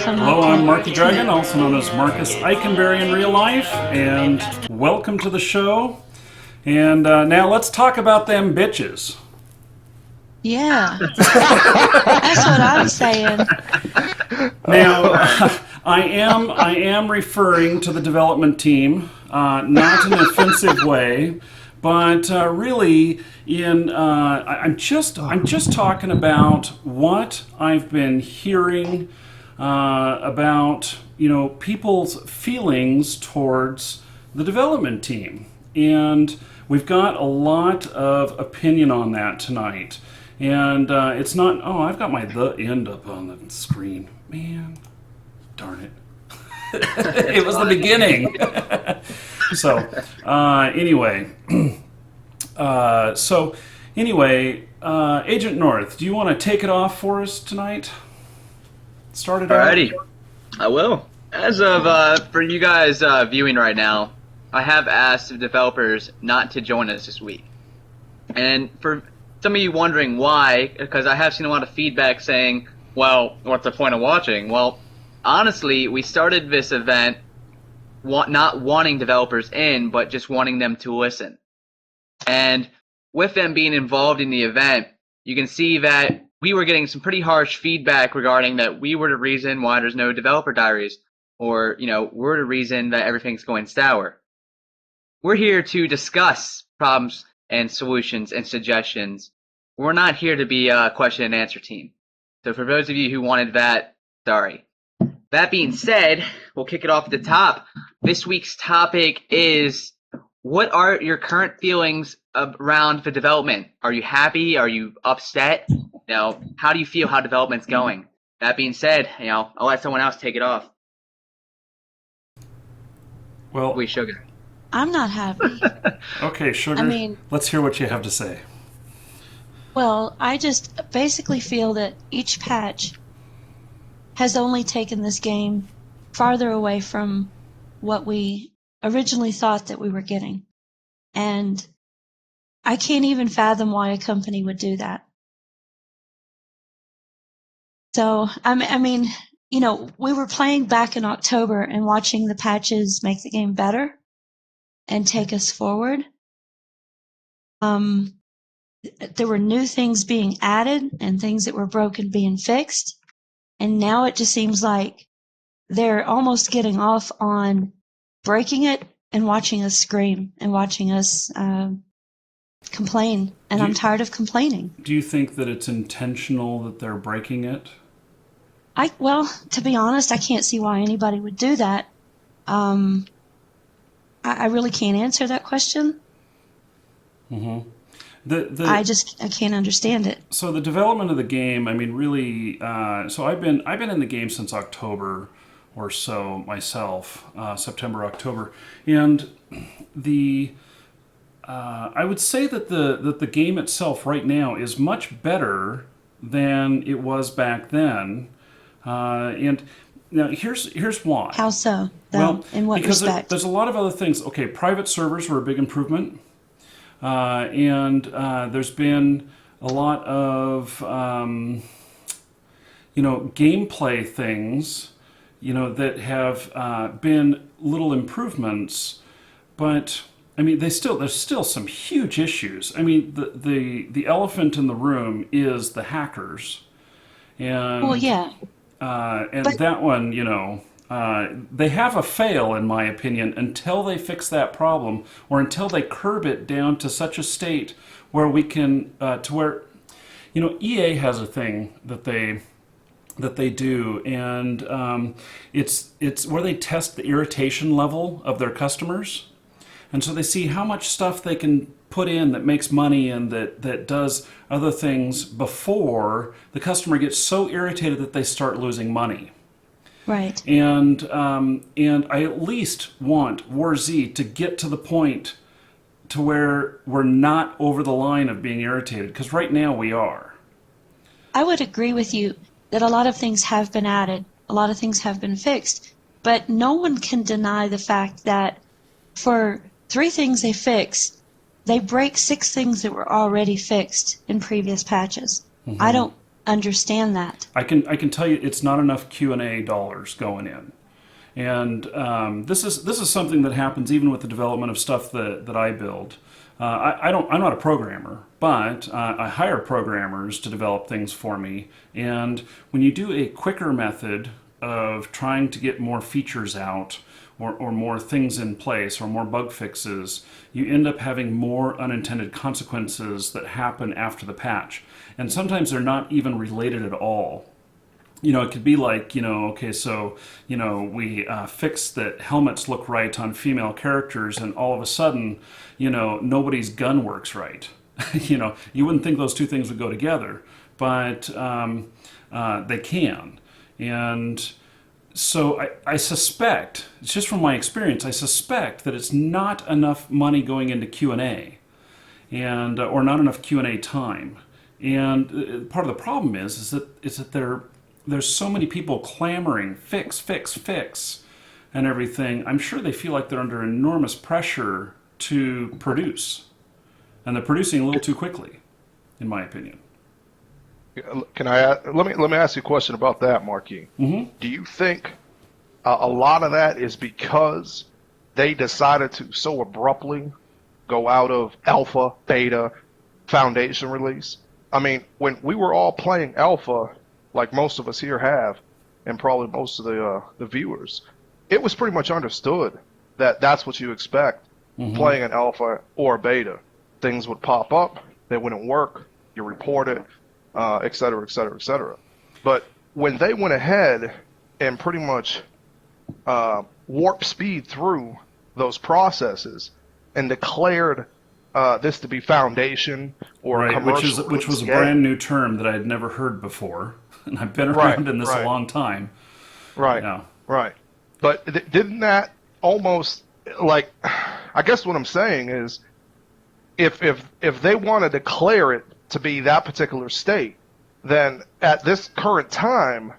Hello, I'm Marky Dragon, also known as Marcus Eikenberry in real life, and welcome to the show. And now let's talk about them bitches. Yeah, that's what I'm saying. Now, I am referring to the development team, not in an offensive way, but really I'm just talking about what I've been hearing about people's feelings towards the development team, and we've got a lot of opinion on that tonight. And it's not. Oh, I've got my the end up on the screen. Man, darn it! It was the beginning. So anyway, Agent North, do you want to take it off for us tonight? Start it off. Alrighty, I will. As of for you guys viewing right now, I have asked the developers not to join us this week, and for some of you wondering why, because I have seen a lot of feedback saying, well, what's the point of watching? Well, honestly, we started this event not wanting developers in, but just wanting them to listen. And with them being involved in the event, you can see that we were getting some pretty harsh feedback regarding that we were the reason why there's no developer diaries, or, we're the reason that everything's going sour. We're here to discuss problems and solutions and suggestions. We're not here to be a question and answer team. So for those of you who wanted that, sorry. That being said, we'll kick it off at the top. This week's topic is, what are your current feelings around the development? Are you happy? Are you upset? How do you feel how development's going? That being said, I'll let someone else take it off. Well, Sugar. I'm not happy. Okay, Sugar. Let's hear what you have to say. Well, I just basically feel that each patch has only taken this game farther away from what we originally thought that we were getting. And I can't even fathom why a company would do that. So, we were playing back in October and watching the patches make the game better and take us forward. There were new things being added and things that were broken being fixed. And now it just seems like they're almost getting off on breaking it and watching us scream and watching us complain. And I'm tired of complaining. Do you think that it's intentional that they're breaking it? Well, to be honest, I can't see why anybody would do that. I really can't answer that question. Mm-hmm. I can't understand it. So the development of the game, really, so I've been in the game since October or so myself, September, October, and I would say that the game itself right now is much better than it was back then, and now here's why. How so? Well, in what because respect? There's a lot of other things. Okay, private servers were a big improvement. And there's been a lot of, gameplay things, that have been little improvements, but there's still some huge issues. The elephant in the room is the hackers, and well, yeah, but that one, they have a fail, in my opinion, until they fix that problem, or until they curb it down to such a state where we can, EA has a thing that they do, and it's where they test the irritation level of their customers, and so they see how much stuff they can put in that makes money and that does other things before the customer gets so irritated that they start losing money. Right. And I at least want War Z to get to the point to where we're not over the line of being irritated, because right now we are. I would agree with you that a lot of things have been added, a lot of things have been fixed, but no one can deny the fact that for 3 things they fix, they break 6 things that were already fixed in previous patches. Mm-hmm. understand that. I can tell you it's not enough Q&A dollars going in. And this is something that happens even with the development of stuff that I build. I'm not a programmer, but I hire programmers to develop things for me. And when you do a quicker method of trying to get more features out, or more things in place, or more bug fixes, you end up having more unintended consequences that happen after the patch. And sometimes they're not even related at all. It could be like, okay, so, we fixed that helmets look right on female characters, and all of a sudden, nobody's gun works right. You wouldn't think those two things would go together, but they can. And so I suspect, it's just from my experience, I suspect that it's not enough money going into Q&A, and or not enough Q&A time. And part of the problem is that there's so many people clamoring, fix, and everything. I'm sure they feel like they're under enormous pressure to produce. And they're producing a little too quickly, in my opinion. Can I let me ask you a question about that, Marquis? Mm-hmm. Do you think a lot of that is because they decided to so abruptly go out of alpha, beta, foundation release? I mean, when we were all playing alpha, like most of us here have, and probably most of the viewers, it was pretty much understood that that's what you expect playing an alpha or beta. Things would pop up, they wouldn't work, you report it, et cetera, et cetera, et cetera. But when they went ahead and pretty much warp speed through those processes and declared this to be foundation or right, commercial, which was a brand new term that I had never heard before, and I've been around in this a long time. Right, yeah. Right. But didn't that almost, like, I guess what I'm saying is, if they want to declare it to be that particular state, then at this current time,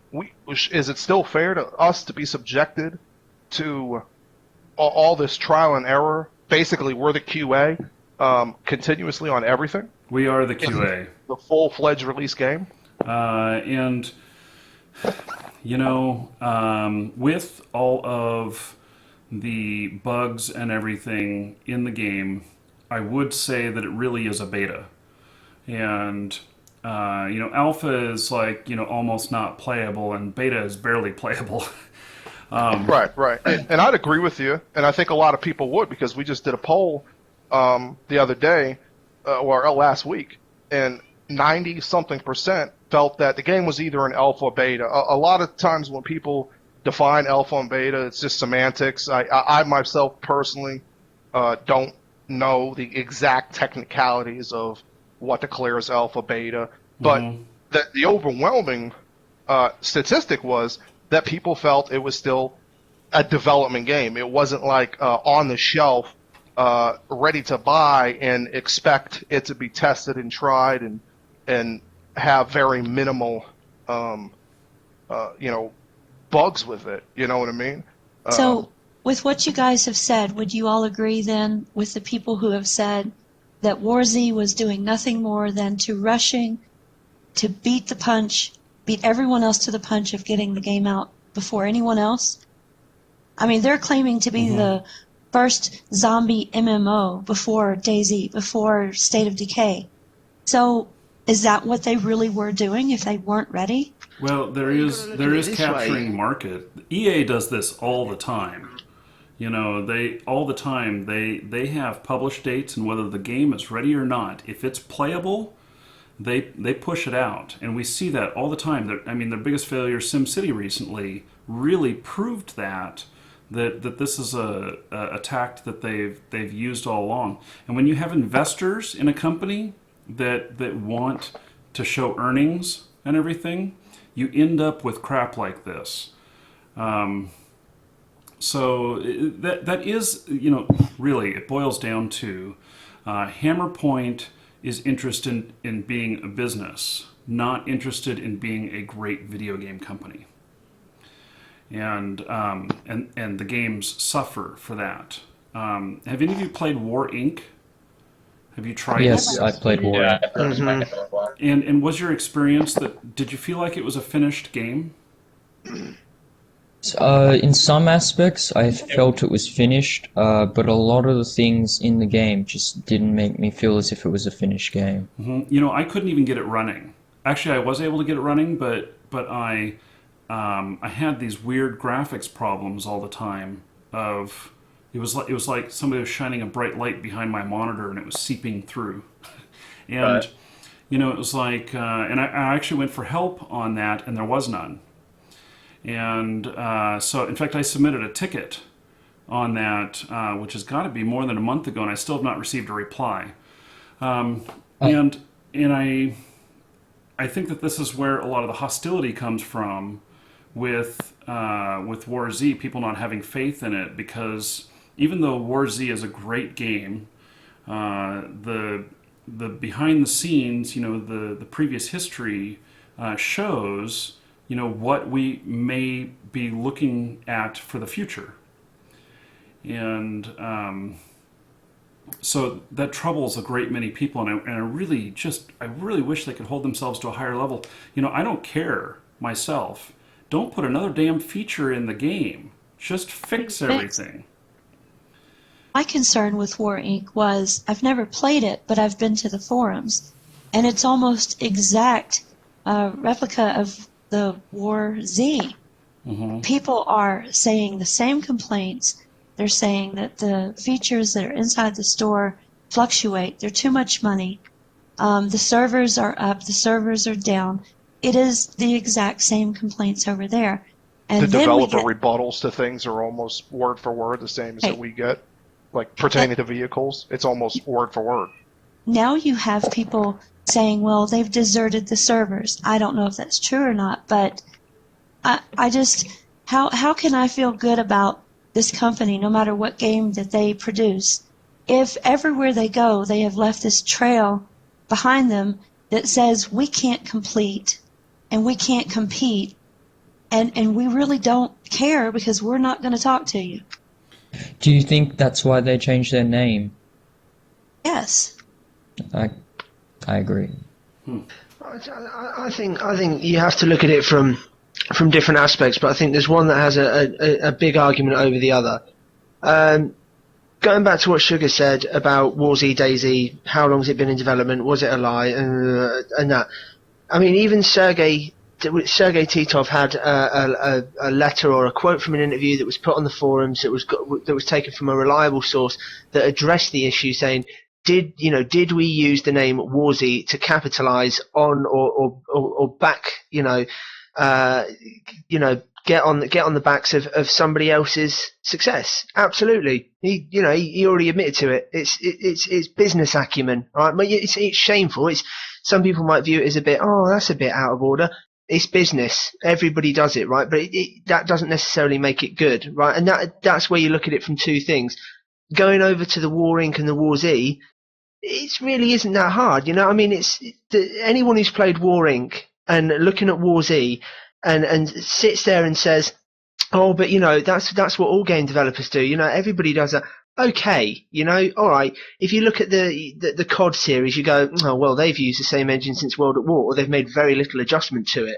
is it still fair to us to be subjected to all this trial and error? Basically, we're the QA continuously on everything. We are the QA. The full-fledged release game. And, with all of the bugs and everything in the game, I would say that it really is a beta. And, alpha is like, almost not playable, and beta is barely playable. Right. And I'd agree with you, and I think a lot of people would, because we just did a poll the other day, or last week, and 90-something% felt that the game was either an alpha or beta. A lot of times when people define alpha and beta, it's just semantics. I myself personally don't know the exact technicalities of what declares alpha, beta, but the overwhelming statistic was that people felt it was still a development game. It wasn't like on the shelf, ready to buy and expect it to be tested and tried and have very minimal, bugs with it. You know what I mean? So, with what you guys have said, would you all agree then with the people who have said that WarZ was doing nothing more than rushing to beat everyone else to the punch of getting the game out before anyone else? I mean, they're claiming to be the first zombie MMO before DayZ, before State of Decay. So, is that what they really were doing if they weren't ready? Well, there is capturing market. EA does this all the time. They have published dates, and whether the game is ready or not, if it's playable, they push it out, and we see that all the time. Their biggest failure, SimCity recently, really proved that this is a tact that they've used all along. And when you have investors in a company that want to show earnings and everything, you end up with crap like this. So that is, really, it boils down to Hammerpoint is interested in being a business, not interested in being a great video game company. And the games suffer for that. Have any of you played War Inc.? Have you tried it? Yes, I played War. Yeah, I've heard of it before. And was your experience that did you feel like it was a finished game? In some aspects, I felt it was finished, but a lot of the things in the game just didn't make me feel as if it was a finished game. You know, I couldn't even get it running. Actually, I was able to get it running, but I had these weird graphics problems all the time. Of it was like somebody was shining a bright light behind my monitor and it was seeping through, and Right. you know it was like and I actually went for help on that and there was none. And so, in fact, I submitted a ticket on that, which has got to be more than a month ago, and I still have not received a reply. Um, and I think that this is where a lot of the hostility comes from with War Z. People not having faith in it because even though War Z is a great game, the behind the scenes, you know, the previous history shows, you know, what we may be looking at for the future. And so that troubles a great many people, and I really wish they could hold themselves to a higher level. You know, I don't care myself. Don't put another damn feature in the game. Just fix everything. My concern with War Inc. was I've never played it, but I've been to the forums, and it's almost exact replica of the War Z. People are saying the same complaints. They're saying that the features that are inside the store fluctuate. They're too much money. The servers are up. The servers are down. It is the exact same complaints over there. And The then we developer get, rebuttals to things are almost word for word the same as Hey. that we get. Like pertaining to vehicles, it's almost word for word. now you have people saying, well, they've deserted the servers. I don't know if that's true or not, but I just, how can I feel good about this company, no matter what game that they produce, if everywhere they go, they have left this trail behind them that says we can't complete and we can't compete, and we really don't care because we're not going to talk to you. Do you think that's why they changed their name? Yes. I agree. I think you have to look at it from different aspects, but I think there's one that has a big argument over the other. Going back to what Sugar said about War Z DayZ, how long has it been in development? Was it a lie? And that. I mean, even Sergey Titov had a letter or a quote from an interview that was put on the forums that was taken from a reliable source that addressed the issue, saying, did we use the name War Z to capitalize on or back, get on the backs of somebody else's success? Absolutely. He already admitted to it. It's business acumen, right? But it's shameful. Some people might view it as that's a bit out of order. It's business. Everybody does it, right? But that doesn't necessarily make it good, right? And that's where you look at it from two things. Going over to the War Inc. and the War Z, it really isn't that hard, I mean, anyone who's played War Inc. and looking at War Z and sits there and says, oh, but that's what all game developers do. Everybody does that. Okay, all right. If you look at the COD series, you go, oh well, they've used the same engine since World at War, or they've made very little adjustment to it.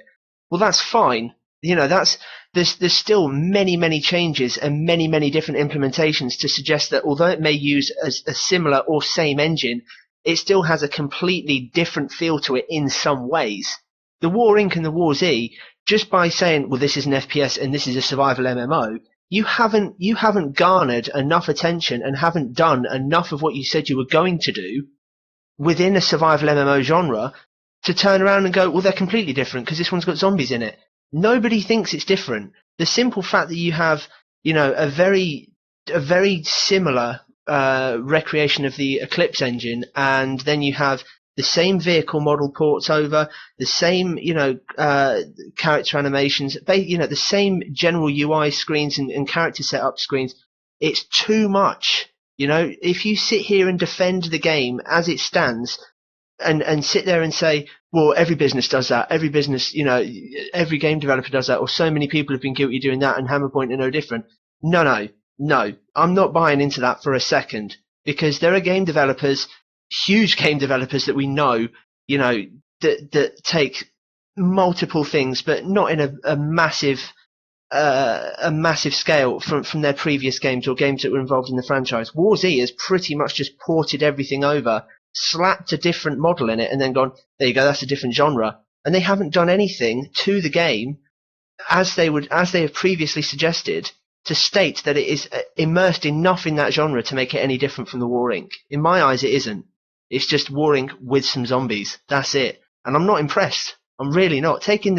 Well, that's fine. There's still many changes and many different implementations to suggest that although it may use a similar or same engine, it still has a completely different feel to it in some ways. The War Inc. and the War Z, just by saying, well, this is an FPS and this is a survival MMO, you haven't garnered enough attention and haven't done enough of what you said you were going to do within a survival MMO genre to turn around and go, well, they're completely different because this one's got zombies in it. Nobody thinks it's different. The simple fact that you have, a very similar recreation of the Eclipse engine, and then you have the same vehicle model ports over, the same, character animations, the same general UI screens and character setup screens. It's too much. If you sit here and defend the game as it stands and sit there and say, well, every business does that, every business, every game developer does that, or so many people have been guilty of doing that and Hammerpoint are no different. No. I'm not buying into that for a second, because there are game developers, huge game developers that we know, that take multiple things, but not in a massive scale from their previous games or games that were involved in the franchise. War Z has pretty much just ported everything over, slapped a different model in it, and then gone, there you go, that's a different genre. And they haven't done anything to the game as they have previously suggested to state that it is immersed enough in that genre to make it any different from the War Inc. In my eyes, it isn't. It's just War Inc. with some zombies. That's it. And I'm not impressed. I'm really not. Taking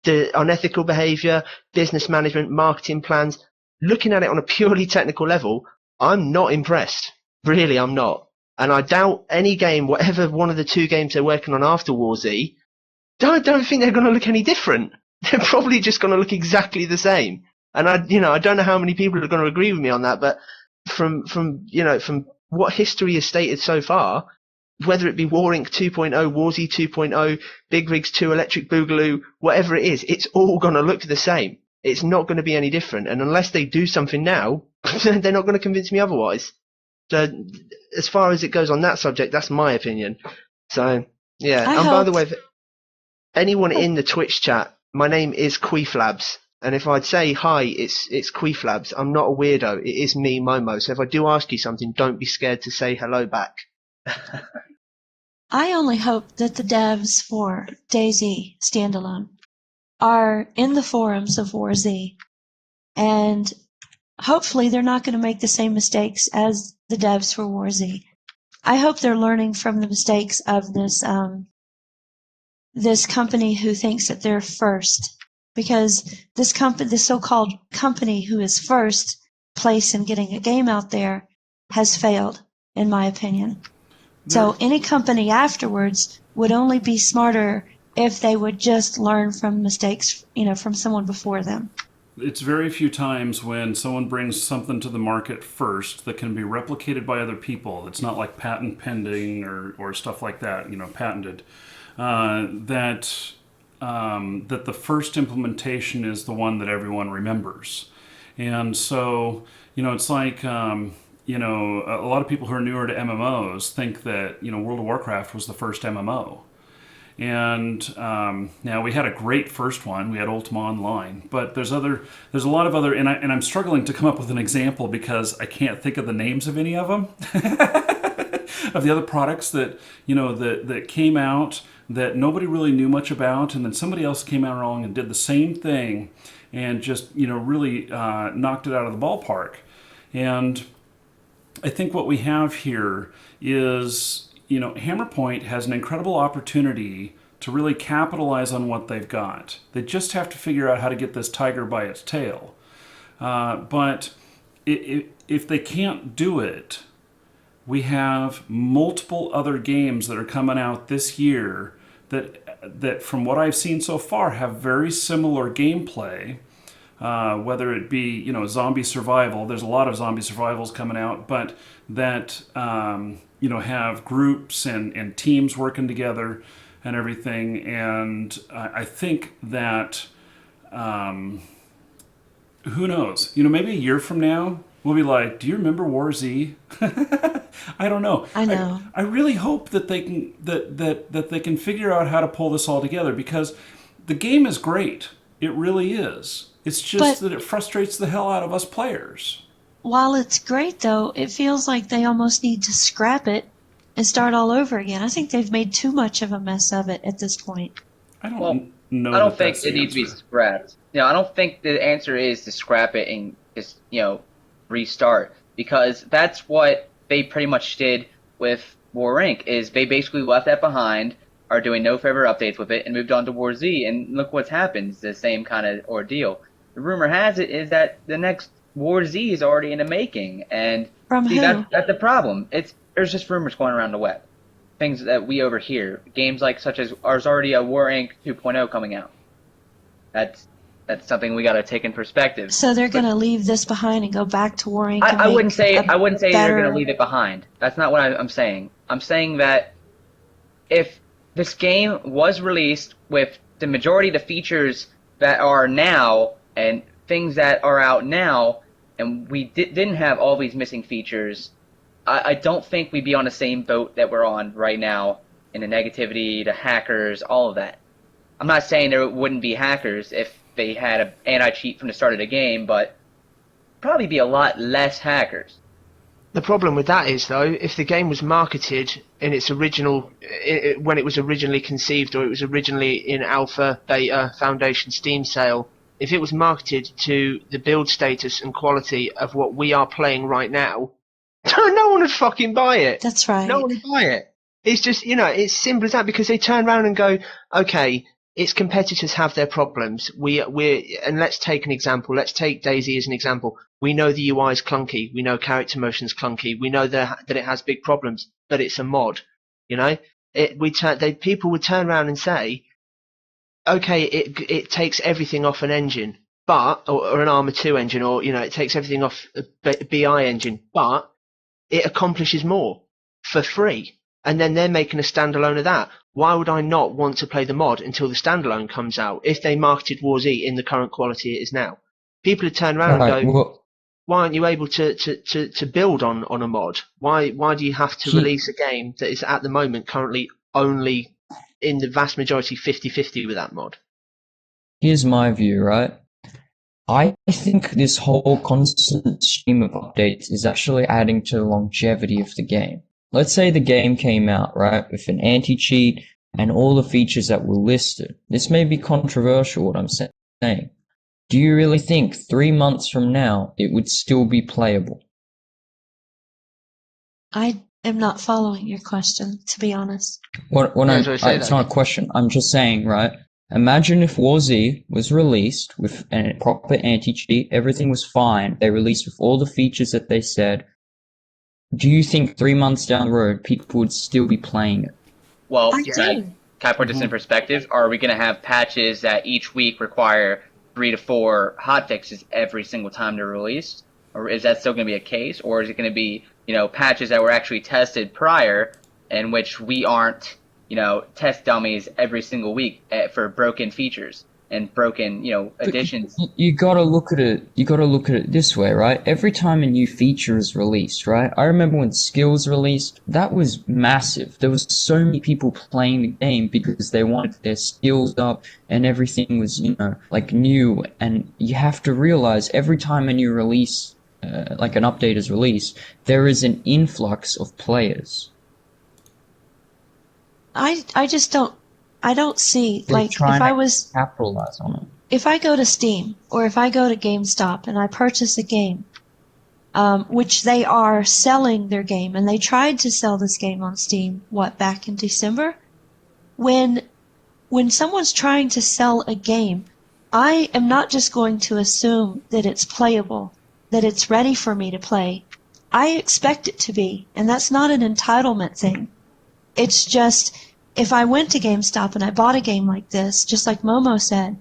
the unethical behavior, business management, marketing plans, looking at it on a purely technical level, I'm not impressed. Really, I'm not. And I doubt any game, whatever one of the two games they're working on after War Z, I don't think they're going to look any different. They're probably just going to look exactly the same. And I don't know how many people are going to agree with me on that, but from what history has stated so far, whether it be War Inc. 2.0, War Z 2.0, Big Rigs 2, Electric Boogaloo, whatever it is, it's all going to look the same. It's not going to be any different. And unless they do something now, they're not going to convince me otherwise. So as far as it goes on that subject, that's my opinion. So, yeah. And by the way, anyone in the Twitch chat, my name is Queeflabs. And if I'd say hi, it's Queeflabs. I'm not a weirdo. It is me, Momo. So if I do ask you something, don't be scared to say hello back. I only hope that the devs for DayZ standalone are in the forums of War Z, and hopefully they're not going to make the same mistakes as the devs for War Z. I hope they're learning from the mistakes of this company who thinks that they're first, because this so-called company who is first place in getting a game out there has failed, in my opinion. So any company afterwards would only be smarter if they would just learn from mistakes, from someone before them. It's very few times when someone brings something to the market first that can be replicated by other people. It's not like patent pending or stuff like that, patented. That the first implementation is the one that everyone remembers. And so, it's like, a lot of people who are newer to MMOs think that, World of Warcraft was the first MMO. And now we had a great first one. We had Ultima Online, but there's a lot of other, and I'm struggling to come up with an example because I can't think of the names of any of them, of the other products that that came out that nobody really knew much about, and then somebody else came out along and did the same thing, and just really knocked it out of the ballpark. And I think what we have here is, Hammerpoint has an incredible opportunity to really capitalize on what they've got. They just have to figure out how to get this tiger by its tail. But if they can't do it, we have multiple other games that are coming out this year that from what I've seen so far have very similar gameplay. Whether it be zombie survival, there's a lot of zombie survivals coming out, but that have groups and teams working together and everything. And I think that who knows? Maybe a year from now we'll be like, do you remember War Z? I don't know. I know. I really hope that they can that they can figure out how to pull this all together, because the game is great. It really is. It's just that it frustrates the hell out of us players. While it's great, though, it feels like they almost need to scrap it and start all over again. I think they've made too much of a mess of it at this point. I don't think it needs to be scrapped. I don't think the answer is to scrap it and just restart, because that's what they pretty much did with War Inc. is they basically left that behind, are doing no further updates with it, and moved on to War Z, and look what's happened. It's the same kind of ordeal. The rumor has it is that the next War Z is already in the making, and From who? That's the problem. There's just rumors going around the web, things that we overhear. Games such as there's already a War Inc. 2.0 coming out. That's something we got to take in perspective. So they're going to leave this behind and go back to War Inc. I wouldn't say they're going better... to leave it behind. That's not what I'm saying. I'm saying that if this game was released with the majority of the features that are now and things that are out now, and we didn't have all these missing features, I don't think we'd be on the same boat that we're on right now and the negativity, the hackers, all of that. I'm not saying there wouldn't be hackers if they had an anti-cheat from the start of the game, but probably be a lot less hackers. The problem with that is, though, if the game was marketed in its original, when it was originally conceived, or it was originally in alpha, beta, foundation, Steam sale, if it was marketed to the build status and quality of what we are playing right now, no one would fucking buy it. That's right. No one would buy it. It's just, it's simple as that, because they turn around and go, okay, its competitors have their problems. And let's take an example. Let's take DayZ as an example. We know the UI is clunky. We know character motion's clunky. We know that it has big problems, but it's a mod. People would turn around and say, okay, it takes everything off an engine, or an Arma 2 engine, or it takes everything off a BI engine, but it accomplishes more for free. And then they're making a standalone of that. Why would I not want to play the mod until the standalone comes out if they marketed War Z in the current quality it is now? People would turn around and go, why aren't you able to build on a mod? Why do you have to release a game that is at the moment currently only in the vast majority 50-50 with that mod? Here's my view, right? I think this whole constant stream of updates is actually adding to the longevity of the game. Let's say the game came out, right, with an anti-cheat and all the features that were listed. This may be controversial, what I'm saying. Do you really think 3 months from now it would still be playable? I am not following your question, to be honest. It's not a question. I'm just saying, right? Imagine if War Z was released with a proper anti-cheat, everything was fine, they released with all the features that they said. Do you think 3 months down the road people would still be playing it? Well, I can I put this in perspective? Are we going to have patches that each week require 3 to 4 hotfixes every single time they're released? Or is that still going to be a case? Or is it going to be, patches that were actually tested prior, in which we aren't, test dummies every single week for broken features and broken, additions? You gotta look at it this way, right? Every time a new feature is released, right? I remember when Skills released, that was massive. There was so many people playing the game because they wanted their skills up and everything was, new. And you have to realize every time a new release, like an update is released, there is an influx of players. I just don't see, They're like, trying to capitalize on it. If I go to Steam or if I go to GameStop and I purchase a game, which they are selling their game, and they tried to sell this game on Steam, back in December? When someone's trying to sell a game, I am not just going to assume that it's playable, that it's ready for me to play. I expect it to be, and that's not an entitlement thing. It's just, if I went to GameStop and I bought a game like this, just like Momo said,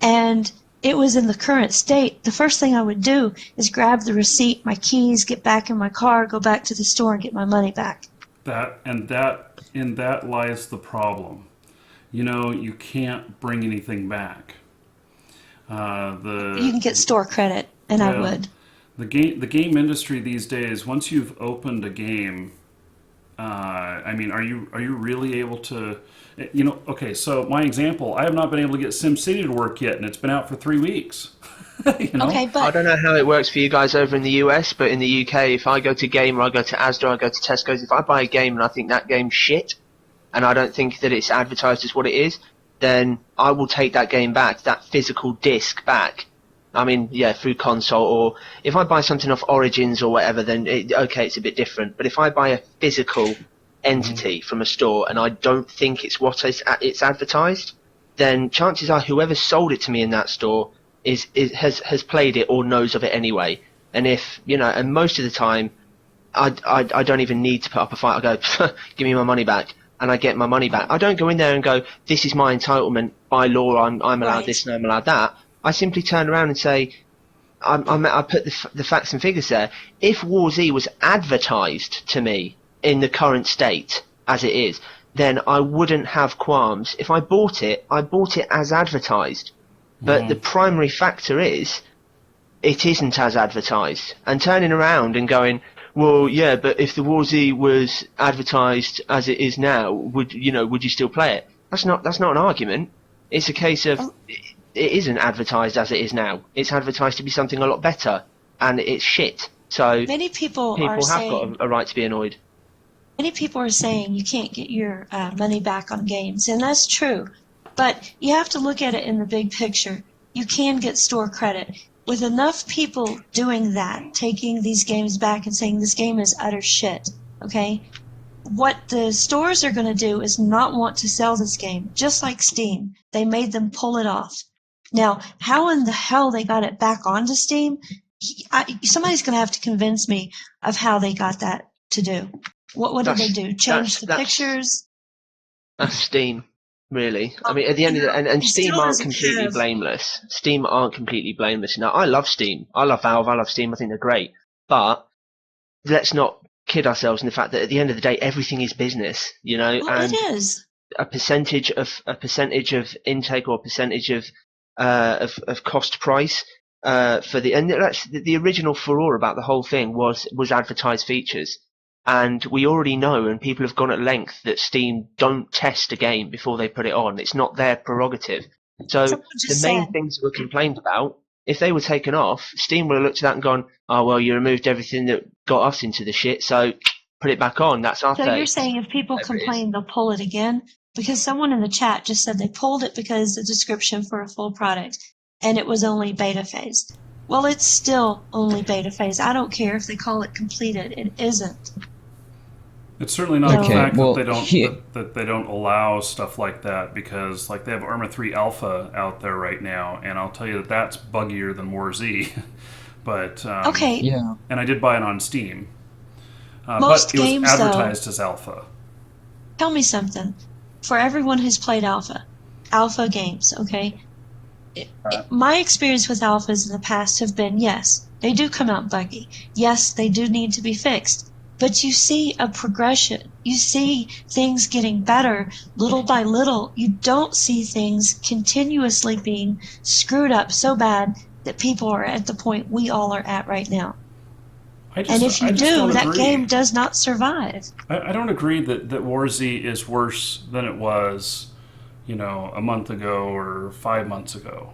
and it was in the current state, the first thing I would do is grab the receipt, my keys, get back in my car, go back to the store and get my money back. In that lies the problem. You can't bring anything back. You can get store credit, and I would. The game industry these days, once you've opened a game, are you really able to, okay, so my example, I have not been able to get SimCity to work yet, and it's been out for 3 weeks. Okay, but I don't know how it works for you guys over in the US, but in the UK, if I go to Game or I go to Asda, I go to Tesco's, if I buy a game and I think that game's shit, and I don't think that it's advertised as what it is, then I will take that game back, that physical disc back. Through console, or if I buy something off Origins or whatever, then it's a bit different. But if I buy a physical entity from a store and I don't think it's what it's advertised, then chances are whoever sold it to me in that store has played it or knows of it anyway. And if and most of the time, I don't even need to put up a fight. I go, give me my money back, and I get my money back. I don't go in there and go, this is my entitlement by law. I'm allowed this and I'm allowed that. I simply turn around and say, I put the facts and figures there. If War Z was advertised to me in the current state as it is, then I wouldn't have qualms. If I bought it as advertised. But the primary factor is, it isn't as advertised. And turning around and going, well, yeah, but if the War Z was advertised as it is now, would you still play it? That's not an argument. It's a case of it isn't advertised as it is now. It's advertised to be something a lot better, and it's shit. So Many people are people have saying got a right to be annoyed. many people are saying you can't get your money back on games, and that's true. But you have to look at it in the big picture. You can get store credit. With enough people doing that, taking these games back and saying this game is utter shit, okay? What the stores are going to do is not want to sell this game, just like Steam. They made them pull it off. Now, how in the hell they got it back onto Steam? Somebody's going to have to convince me of how they got that to do. What did they do? Change the pictures? That's Steam, really. I mean, at the end of the and Steam aren't completely blameless. Steam aren't completely blameless. Now, I love Steam. I love Valve. I love Steam. I think they're great. But let's not kid ourselves in the fact that at the end of the day, everything is business. Well, and it is. a percentage of intake or a percentage of cost price for the original furore about the whole thing was advertised features. And we already know, and people have gone at length, that Steam don't test a game before they put it on. It's not their prerogative. So the main things that were complained about, if they were taken off, Steam would have looked at that and gone, oh, well, you removed everything that got us into the shit, so put it back on. That's our So take. you're saying if people complain, they'll pull it again? Because someone in the chat just said they pulled it because the description for a full product, and it was only beta phase. Well, it's still only beta phase. I don't care if they call it completed. It isn't. It's certainly not the fact well, that they don't allow stuff like that, because like they have Arma 3 Alpha out there right now, and I'll tell you that that's buggier than War Z. But okay, yeah, and I did buy it on Steam. Most but it games, was advertised as Alpha. Tell me something. For everyone who's played Alpha games, okay? My experience with Alphas in the past have been, yes, they do come out buggy. Yes, they do need to be fixed. But you see a progression. You see things getting better little by little. You don't see things continuously being screwed up so bad that people are at the point we all are at right now. And if you do, that game does not survive. I don't agree that War Z is worse than it was, a month ago or 5 months ago.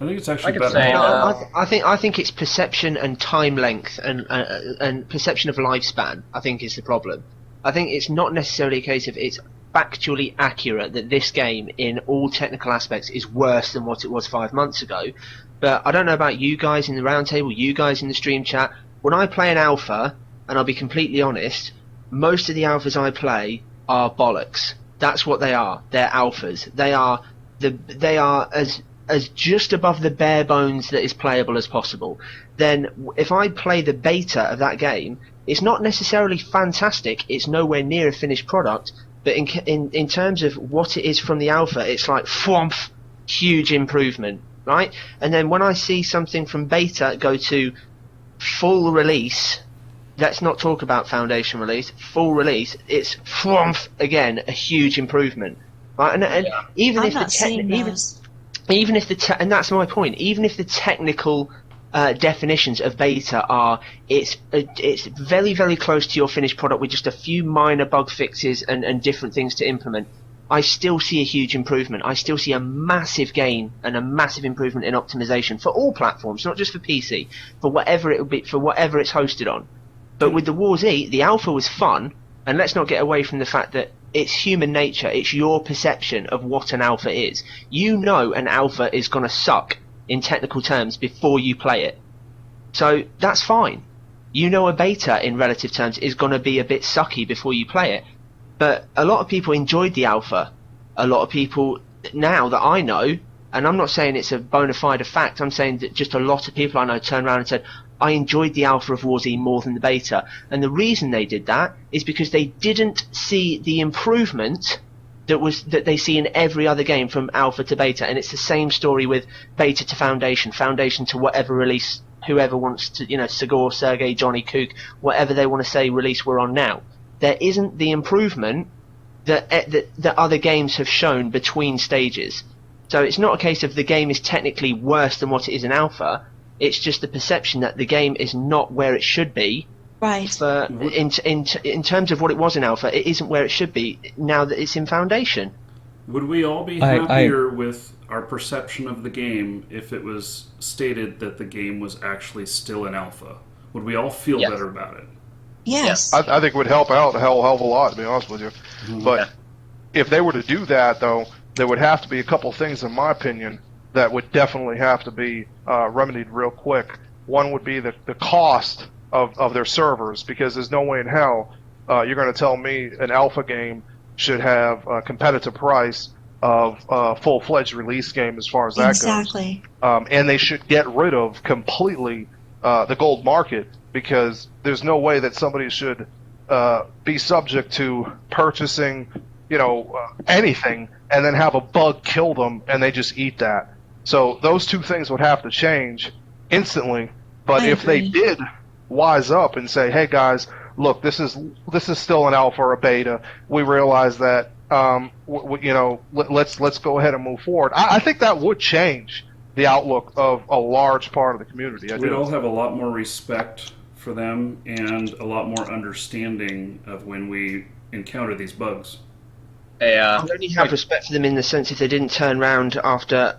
I think it's actually better. I think it's perception and time length and perception of lifespan. I think is the problem. I think it's not necessarily a case of it's factually accurate that this game, in all technical aspects, is worse than what it was 5 months ago. But I don't know about you guys in the roundtable, you guys in the stream chat. When I play an alpha, and I'll be completely honest, most of the alphas I play are bollocks. That's what they are. They're alphas. They are as just above the bare bones that is playable as possible. Then if I play the beta of that game, it's not necessarily fantastic, it's nowhere near a finished product, but in terms of what it is from the alpha, it's like thwomp, huge improvement, right? And then when I see something from beta go to full release, let's not talk about foundation release, full release, it's thwomp, again, a huge improvement. Right? And even if and that's my point. Even if the technical definitions of beta are, it's very, very close to your finished product with just a few minor bug fixes and different things to implement, I still see a huge improvement. I still see a massive gain and a massive improvement in optimization for all platforms, not just for PC, for whatever it will be, for whatever it's hosted on. But with the War Z, the alpha was fun, and let's not get away from the fact that it's human nature. It's your perception of what an alpha is. You know an alpha is going to suck in technical terms before you play it. So that's fine. You know a beta in relative terms is going to be a bit sucky before you play it. But a lot of people enjoyed the alpha. A lot of people now that I know, and I'm not saying it's a bona fide fact, I'm saying that just a lot of people I know turned around and said, I enjoyed the alpha of War Z more than the beta. And the reason they did that is because they didn't see the improvement that they see in every other game from alpha to beta. And it's the same story with beta to foundation, foundation to whatever release, whoever wants to, Sigur, Sergey, Johnny, Kook, whatever they want to say release we're on now. There isn't the improvement that other games have shown between stages. So it's not a case of the game is technically worse than what it is in alpha. It's just the perception that the game is not where it should be. Right. In terms of what it was in alpha, it isn't where it should be now that it's in foundation. Would we all be I- happier with our perception of the game if it was stated that the game was actually still in alpha? Would we all feel Yes. better about it? Yes. I think it would help out a hell of a lot, to be honest with you. But if they were to do that, though, there would have to be a couple things, in my opinion, that would definitely have to be remedied real quick. One would be the cost of their servers, because there's no way in hell you're going to tell me an alpha game should have a competitive price of a full-fledged release game as far as that Exactly. goes. And they should get rid of completely the gold market, because there's no way that somebody should be subject to purchasing, anything and then have a bug kill them and they just eat that. So those two things would have to change instantly. But I if they agree. did wise up and say, "Hey guys, look, this is still an alpha or a beta. We realize that, let's go ahead and move forward." I think that would change the outlook of a large part of the community. We'd all have a lot more respect for them and a lot more understanding of when we encounter these bugs. I only have respect for them in the sense if they didn't turn around after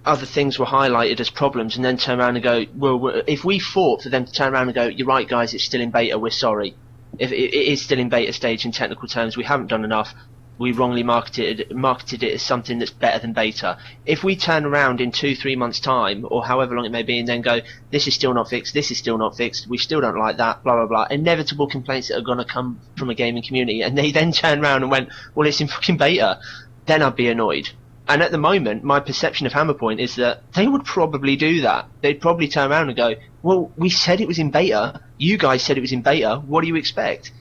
other things were highlighted as problems and then turn around and go, well, if we fought for them to turn around and go, "You're right, guys, it's still in beta, we're sorry. If it is still in beta stage in technical terms, we haven't done enough. We wrongly marketed it as something that's better than beta." If we turn around in 2-3 months' time, or however long it may be, and then go, "This is still not fixed, this is still not fixed, we still don't like that, blah, blah, blah," inevitable complaints that are going to come from a gaming community, and they then turn around and went, "Well, it's in fucking beta," then I'd be annoyed. And at the moment, my perception of Hammerpoint is that they would probably do that. They'd probably turn around and go, "Well, we said it was in beta, you guys said it was in beta, what do you expect?"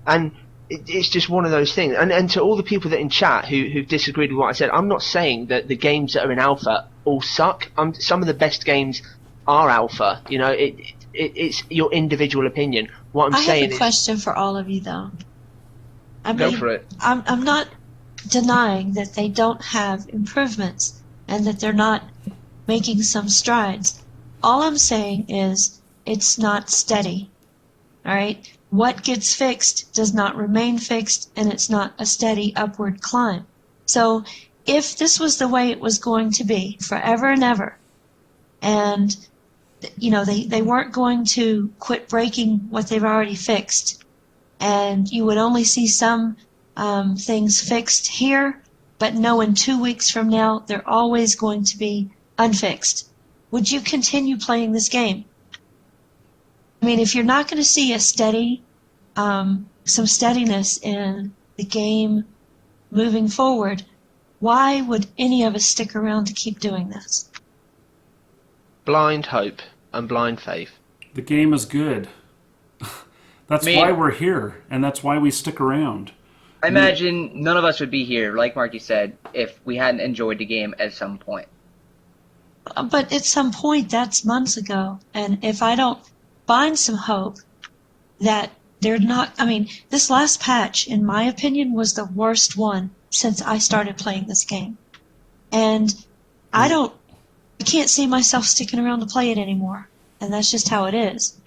And it's just one of those things. And to all the people that in chat who disagreed with what I said, I'm not saying that the games that are in alpha all suck. Some of the best games are alpha. It's your individual opinion. What I'm I saying have a question for all of you, though. I Go mean, for it. I'm not denying that they don't have improvements and that they're not making some strides. All I'm saying is it's not steady. All right? What gets fixed does not remain fixed, and it's not a steady upward climb. So if this was the way it was going to be forever and ever, and they weren't going to quit breaking what they've already fixed, and you would only see some things fixed here, but no, in 2 weeks from now, they're always going to be unfixed. Would you continue playing this game? I mean, if you're not going to see a some steadiness in the game moving forward, why would any of us stick around to keep doing this? Blind hope and blind faith. The game is good. That's why we're here, and that's why we stick around. I imagine none of us would be here, like Marky said, if we hadn't enjoyed the game at some point. But at some point, that's months ago. And if I don't find some hope that they're not, I mean, this last patch, in my opinion, was the worst one since I started playing this game. And I can't see myself sticking around to play it anymore. And that's just how it is.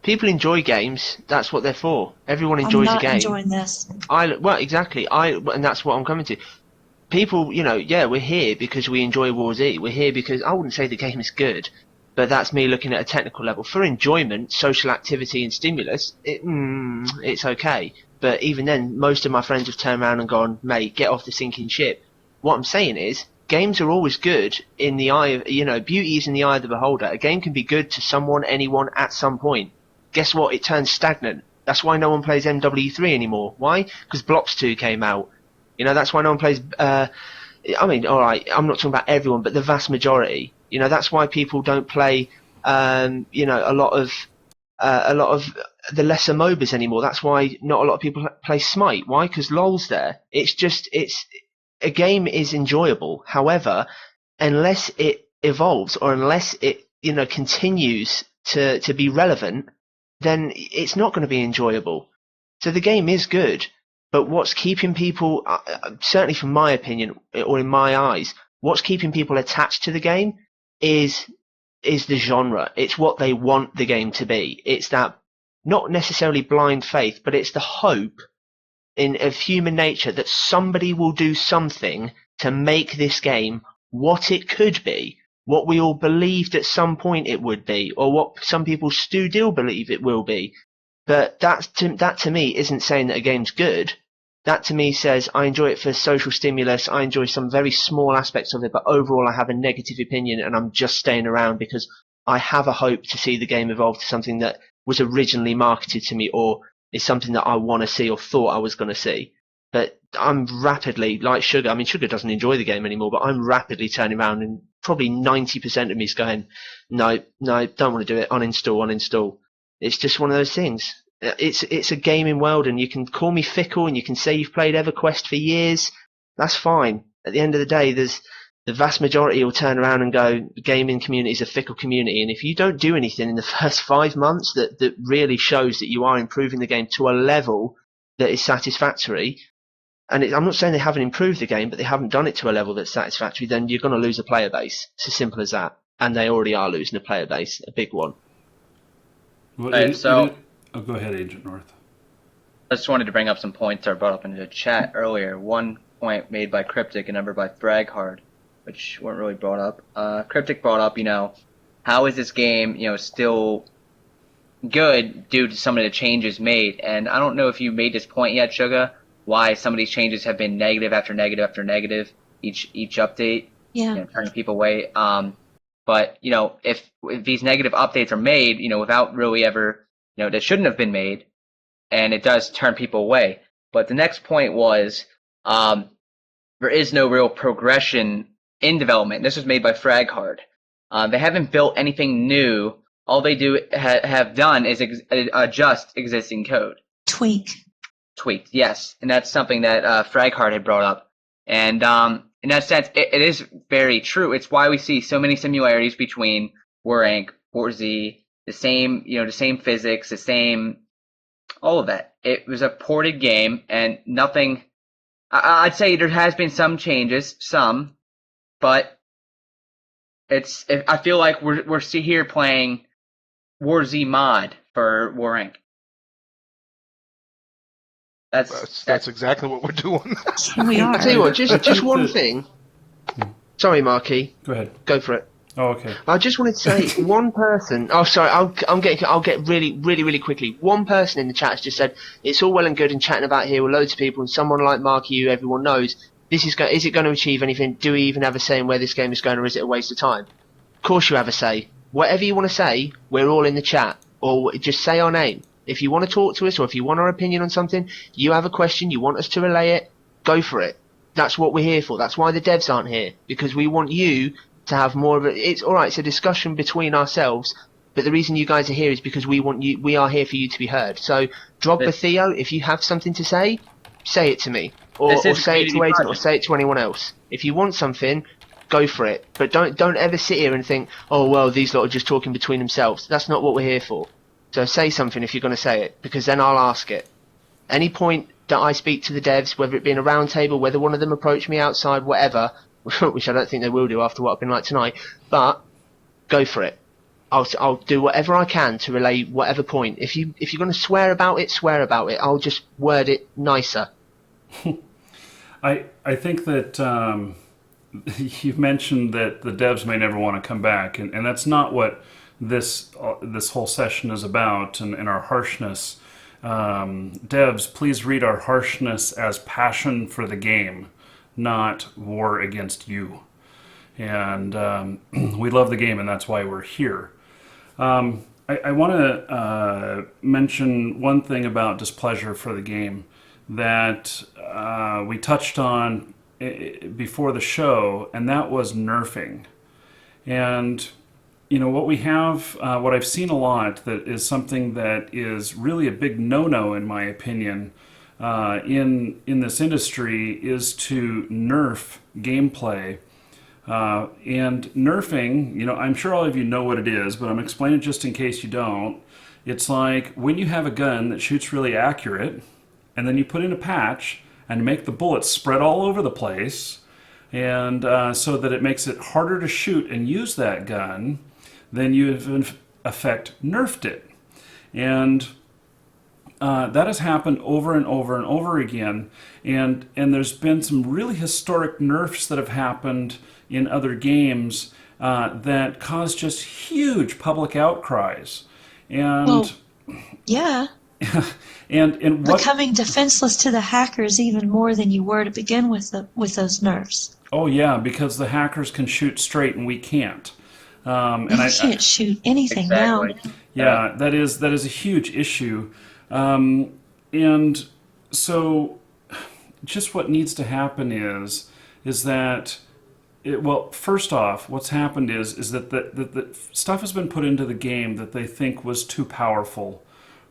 People enjoy games. That's what they're for. Everyone enjoys I'm a game. not enjoying this. Well, exactly. And that's what I'm coming to. People, we're here because we enjoy War Z. We're here because I wouldn't say the game is good, but that's me looking at a technical level. For enjoyment, social activity, and stimulus, it's okay. But even then, most of my friends have turned around and gone, "Mate, get off the sinking ship." What I'm saying is, games are always good in the eye of, beauty is in the eye of the beholder. A game can be good to someone, anyone, at some point. Guess what? It turns stagnant. That's why no one plays MW3 anymore. Why? Because Blocks 2 came out. That's why no one plays. Alright, I'm not talking about everyone, but the vast majority. That's why people don't play. A lot of the lesser MOBAs anymore. That's why not a lot of people play Smite. Why? Because LOL's there. A game is enjoyable. However, unless it evolves or unless it continues to be relevant, then it's not going to be enjoyable. So the game is good, but what's keeping people, certainly from my opinion or in my eyes, what's keeping people attached to the game is is the genre. It's what they want the game to be. It's that, not necessarily blind faith, but it's the hope of human nature that somebody will do something to make this game what it could be, what we all believed at some point it would be, or what some people still believe it will be. But that to me isn't saying that a game's good. That to me says I enjoy it for social stimulus, I enjoy some very small aspects of it, but overall I have a negative opinion and I'm just staying around because I have a hope to see the game evolve to something that was originally marketed to me, or is something that I want to see or thought I was going to see. But I'm rapidly, like Sugar, I mean Sugar doesn't enjoy the game anymore, but I'm rapidly turning around and probably 90% of me is going, no, don't want to do it, uninstall. It's just one of those things. It's a gaming world, and you can call me fickle and you can say you've played EverQuest for years. That's fine. At the end of the day, there's the vast majority will turn around and go, the gaming community is a fickle community, and if you don't do anything in the first 5 months that really shows that you are improving the game to a level that is satisfactory, and I'm not saying they haven't improved the game, but they haven't done it to a level that's satisfactory, then you're going to lose a player base. It's as simple as that. And they already are losing a player base, a big one. Well, Right, so oh, go ahead, Agent North. I just wanted to bring up some points that were brought up in the chat earlier. One point made by Cryptic, another by Thraghard, which weren't really brought up. Cryptic brought up, how is this game, still good due to some of the changes made? And I don't know if you made this point yet, Sugar, why some of these changes have been negative after negative after negative each update, Yeah. turning people away. But if these negative updates are made, without really ever, that shouldn't have been made, and it does turn people away. But the next point was there is no real progression in development. This was made by Thraghard. They haven't built anything new. All they have done is adjust existing code. Tweaked, yes. And that's something that Thraghard had brought up. And in that sense, it is very true. It's why we see so many similarities between War Inc., War Z, the same physics, the same, all of that. It was a ported game, and nothing. I'd say there has been some changes, but I feel like we're here playing War Z mod for War Inc. That's exactly what we're doing. We are. I tell you what, just one thing. Sorry, Marky. Go ahead. Go for it. Oh, okay. I just wanted to say one person. Oh, sorry. I'll get really quickly. One person in the chat has just said it's all well and good and chatting about here with loads of people, and someone like Marky, who everyone knows, is it going to achieve anything? Do we even have a say in where this game is going, or is it a waste of time? Of course you have a say. Whatever you want to say, we're all in the chat, or just say our name. If you want to talk to us, or if you want our opinion on something, you have a question, you want us to relay it, go for it. That's what we're here for. That's why the devs aren't here, because we want you to have more of it's alright, it's a discussion between ourselves, but the reason you guys are here is because we are here for you to be heard. So, Drogba Theo, if you have something to say it to me. Or say it to Agent, or say it to anyone else. If you want something, go for it. But don't ever sit here and think, oh well, these lot are just talking between themselves. That's not what we're here for. So say something if you're going to say it, because then I'll ask it. Any point that I speak to the devs, whether it be in a roundtable, whether one of them approach me outside, whatever, which I don't think they will do after what I've been like tonight, but go for it. I'll do whatever I can to relay whatever point. If you're going to swear about it, swear about it. I'll just word it nicer. I think that you've mentioned that the devs may never want to come back, and that's not what this whole session is about, and our harshness. Devs, please read our harshness as passion for the game, not war against you. And we love the game, and that's why we're here. I want to mention one thing about displeasure for the game that we touched on before the show, and that was nerfing. And what we have, what I've seen a lot that is something that is really a big no-no in my opinion in this industry is to nerf gameplay. And nerfing, I'm sure all of you know what it is, but I'm explaining it just in case you don't. It's like when you have a gun that shoots really accurate, and then you put in a patch and make the bullets spread all over the place, and so that it makes it harder to shoot and use that gun. then you have in effect nerfed it. And that has happened over and over and over again. And there's been some really historic nerfs that have happened in other games that caused just huge public outcries. And Well, yeah, and what? becoming defenseless to the hackers even more than you were to begin with those nerfs. Oh yeah, because the hackers can shoot straight and we can't. And You can't shoot anything Exactly. now. yeah, that is a huge issue. And so, just what needs to happen is that well, first off, what's happened is that the stuff has been put into the game that they think was too powerful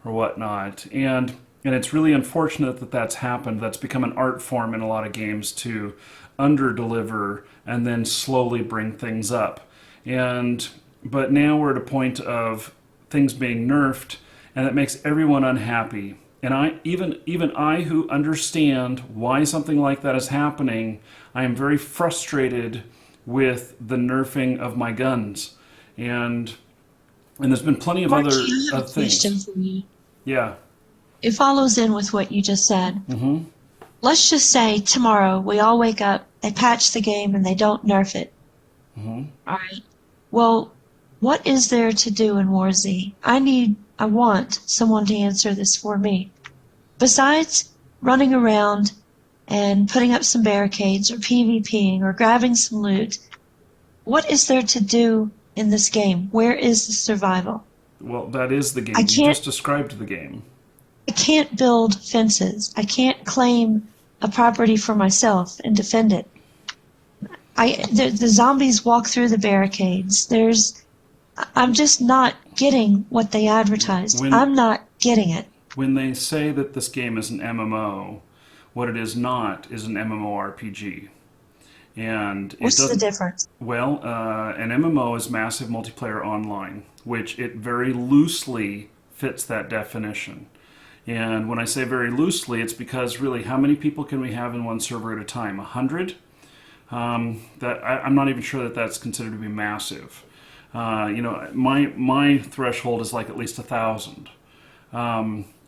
or whatnot, and it's really unfortunate that that's happened. That's become an art form in a lot of games to under-deliver and then slowly bring things up. But now we're at a point of things being nerfed, and that makes everyone unhappy. And even I, who understand why something like that is happening, I am very frustrated with the nerfing of my guns. And there's been plenty of Mark, other I have a question things. for you. Yeah. It follows in with what you just said. Mm-hmm. Let's just say tomorrow we all wake up, they patch the game, and they don't nerf it. Mm-hmm. All right. Well, what is there to do in War Z? I want someone to answer this for me. Besides running around and putting up some barricades or PvPing or grabbing some loot, what is there to do in this game? Where is the survival? Well, that is the game. I You can't- just described the game. I can't build fences. I can't claim a property for myself and defend it. The zombies walk through the barricades. I'm just not getting what they advertised. I'm not getting it. When they say that this game is an MMO, what it is not is an MMORPG. And What's the difference? Well, an MMO is massive multiplayer online, which it very loosely fits that definition. And when I say very loosely, it's because really, how many people can we have in one server at a time? 100? I'm not even sure that that's considered to be massive. My threshold is like at least 1,000.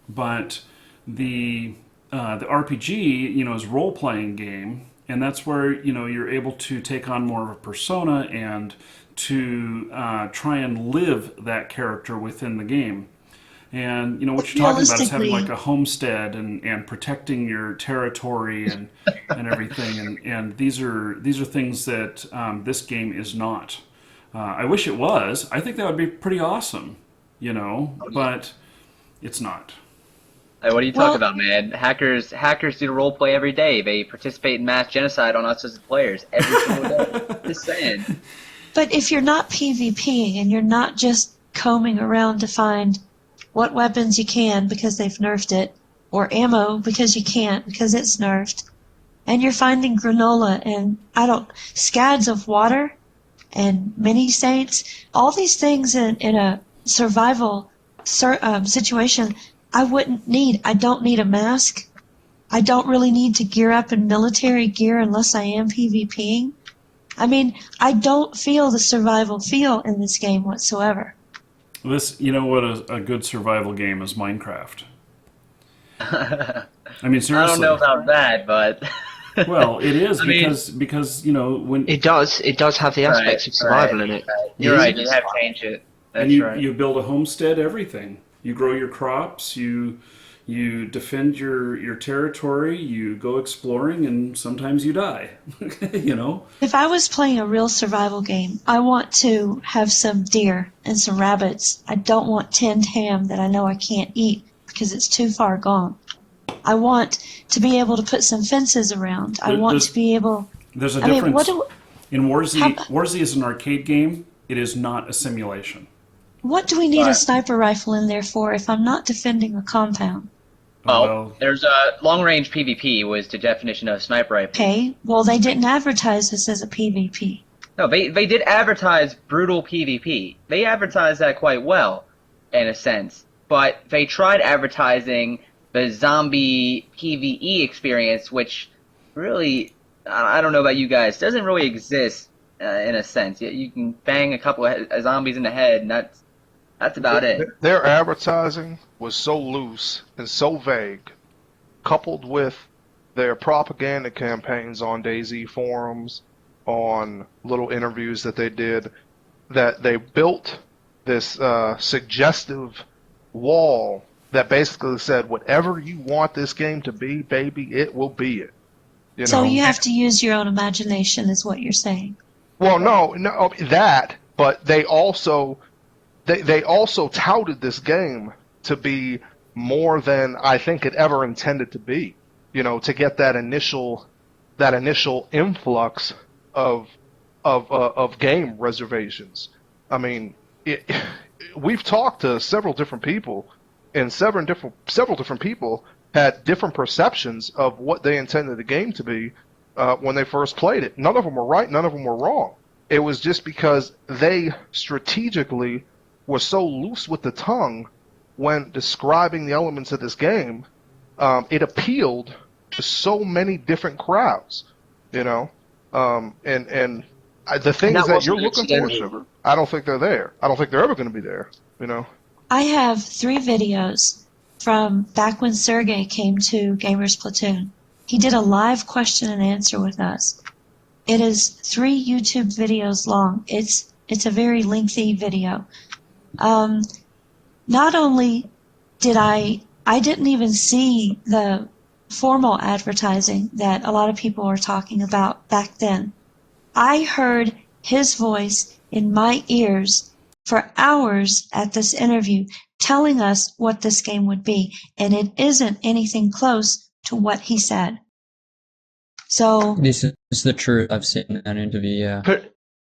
But the RPG, is a role-playing game, and that's where you're able to take on more of a persona and to try and live that character within the game. And what you're talking about is having like a homestead and protecting your territory and everything. And these are things that this game is not. I wish it was. I think that would be pretty awesome, but it's not. Hey, what are you talking about, man? Hackers do role play every day. They participate in mass genocide on us as players every single day. Just saying. But if you're not PvPing and you're not just combing around to find what weapons you can because they've nerfed it, or ammo because you can't because it's nerfed, and you're finding granola and scads of water and mini saints, all these things in a survival situation, I don't need a mask. I don't really need to gear up in military gear unless I am PvPing. I mean, I don't feel the survival feel in this game whatsoever. What a good survival game is Minecraft. I mean, seriously. I don't know about that, but well, it is because when It does have the aspects of survival in it. You're right. You have changed it. That's and right. you build a homestead, everything. You grow your crops. You defend your territory. You go exploring, and sometimes you die. If I was playing a real survival game, I want to have some deer and some rabbits. I don't want tinned ham that I know I can't eat because it's too far gone. I want to be able to put some fences around. I want to be able... There's a difference. In War Z is an arcade game. It is not a simulation. What do we need a sniper rifle in there for if I'm not defending a compound? There's a long-range PvP was the definition of sniper rifle. Okay, well, they didn't advertise this as a PvP. No, they did advertise brutal PvP. They advertised that quite well, in a sense. But they tried advertising the zombie PvE experience, which really, I don't know about you guys, doesn't really exist in a sense. You can bang a couple of zombies in the head, and that's about it. Their advertising was so loose and so vague, coupled with their propaganda campaigns on DayZ forums, on little interviews that they did, that they built this suggestive wall that basically said, whatever you want this game to be, baby, it will be it. So you have to use your own imagination, is what you're saying. Well, no, that, but they also touted this game to be more than I think it ever intended to be. To get that initial influx of game reservations. I mean, we've talked to several different people, and several different people had different perceptions of what they intended the game to be when they first played it. None of them were right, none of them were wrong. It was just because they strategically were so loose with the tongue when describing the elements of this game. It appealed to so many different crowds, and the things that you're looking for, Sugar, I don't think they're there. I don't think they're ever going to be there, I have 3 videos from back when Sergey came to Gamers Platoon. He did a live question and answer with us. It is 3 YouTube videos long. It's a very lengthy video. Not only did I didn't even see the formal advertising that a lot of people were talking about back then. I heard his voice in my ears for hours at this interview telling us what this game would be, and it isn't anything close to what he said. So This is the truth. I've seen that interview, yeah.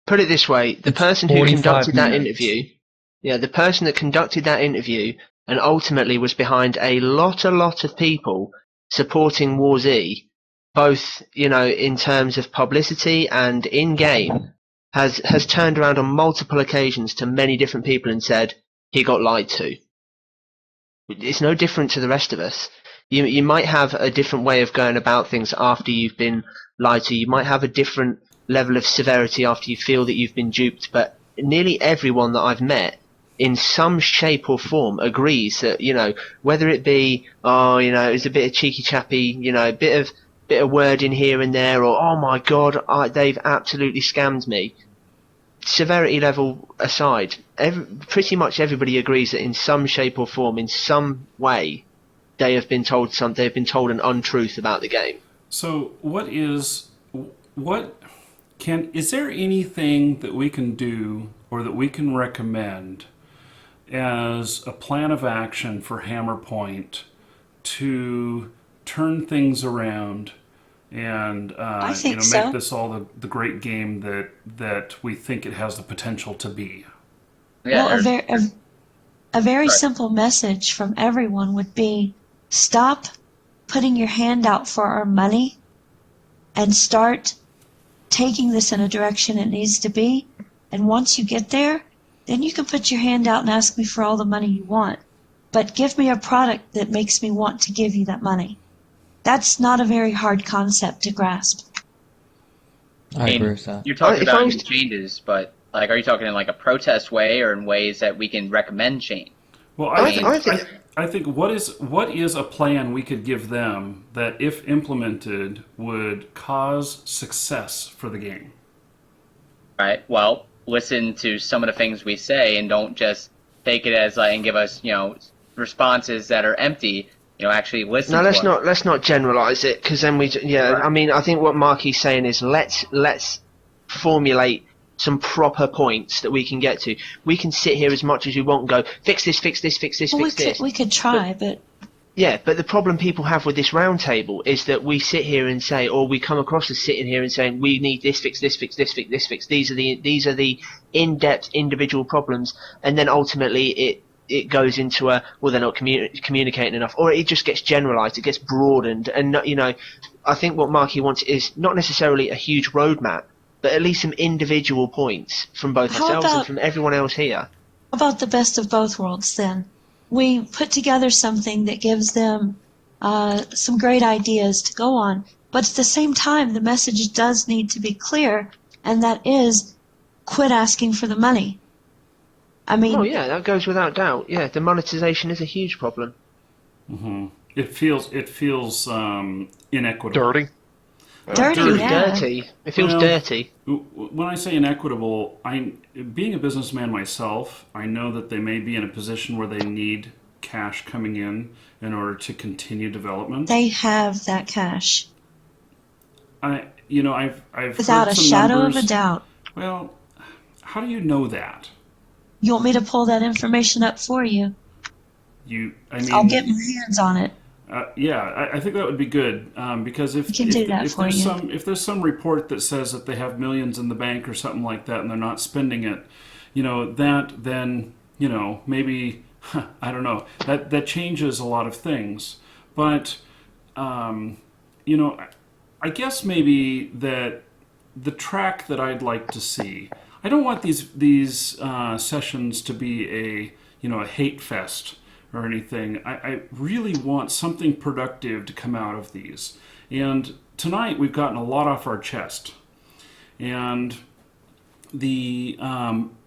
Put it this way, the It's person who 45 conducted that minutes. interview, the person that conducted that interview and ultimately was behind a lot of people supporting War Z, both, in terms of publicity and in-game, has turned around on multiple occasions to many different people and said he got lied to. It's no different to the rest of us. You might have a different way of going about things after you've been lied to. You might have a different level of severity after you feel that you've been duped, but nearly everyone that I've met in some shape or form agrees that, whether it be, it was a bit of cheeky chappy, a bit of word in here and there, or, oh my god, they've absolutely scammed me. Severity level aside, pretty much everybody agrees that in some shape or form, in some way, they have been told an untruth about the game. So is there anything that we can do or that we can recommend as a plan of action for Hammerpoint to turn things around and I think make so. this all the great game that we think it has the potential to be? Yeah, well, a very simple message from everyone would be, stop putting your hand out for our money and start taking this in a direction it needs to be. And once you get there, then you can put your hand out and ask me for all the money you want. But give me a product that makes me want to give you that money. That's not a very hard concept to grasp. I agree with that. You're talking about changes, but are you talking in a protest way or in ways that we can recommend change? Well, I think what is a plan we could give them that, if implemented, would cause success for the game? Right. Well, listen to some of the things we say and don't just take it as and give us responses that are empty. Actually listen. No, to let's not generalize it, because then I mean, I think what Marky's saying is let's formulate some proper points that we can get to. We can sit here as much as we want and go, fix this, fix this, fix this, Well, fix this. we could try, but Yeah, but the problem people have with this roundtable is that we sit here and say, or we come across as sitting here and saying, we need this, fix this, fix this, fix this, fix. These are the in-depth individual problems, and then ultimately it goes into they're not communicating enough, or it just gets generalized, it gets broadened, and I think what Marky wants is not necessarily a huge roadmap, but at least some individual points from both ourselves and from everyone else here. How about the best of both worlds then? We put together something that gives them some great ideas to go on, but at the same time, the message does need to be clear and that is quit asking for the money. I mean, Oh yeah, that goes without doubt. Yeah, the monetization is a huge problem. It feels inequitable. Dirty. dirty, It feels yeah. dirty. It feels Well, dirty. When I say inequitable, being a businessman myself, I know that they may be in a position where they need cash coming in order to continue development. They have that cash. I've Without heard a some shadow numbers. of a doubt. Well, how do you know that? You want me to pull that information up for you? I'll get my hands on it. Yeah, I think that would be good because if can do that for you. If there's some report that says that they have millions in the bank or something like that and they're not spending it, then maybe I don't know, that changes a lot of things. But I guess maybe that the track that I'd like to see, I don't want these sessions to be a hate fest or anything. I really want something productive to come out of these. And tonight we've gotten a lot off our chest. And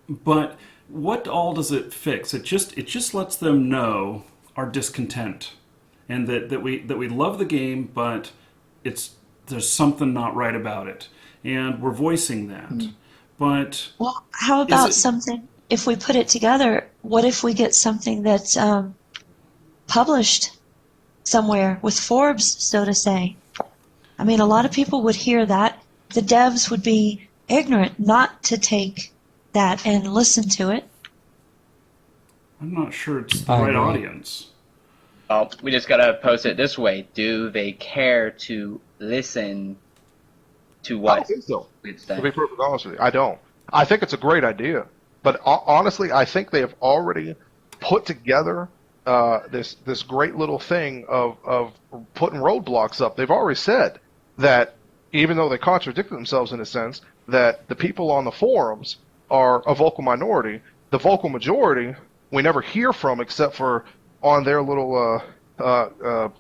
but what all does it fix? It just lets them know our discontent, and that we love the game, but there's something not right about it, and we're voicing that. But Well, how about something, if we put it together, what if we get something that's published somewhere with Forbes, so to say? I mean, a lot of people would hear that. The devs would be ignorant not to take that and listen to it. I'm not sure it's the I right agree. audience. Well, we just gotta post it this way. Do they care to listen to I what don't think so. it's To saying? be perfectly honest with you, I don't. I think it's a great idea, but honestly, I think they have already put together this great little thing of putting roadblocks up. They've already said that, even though they contradicted themselves in a sense, that the people on the forums are a vocal minority. The vocal majority we never hear from except for on their little the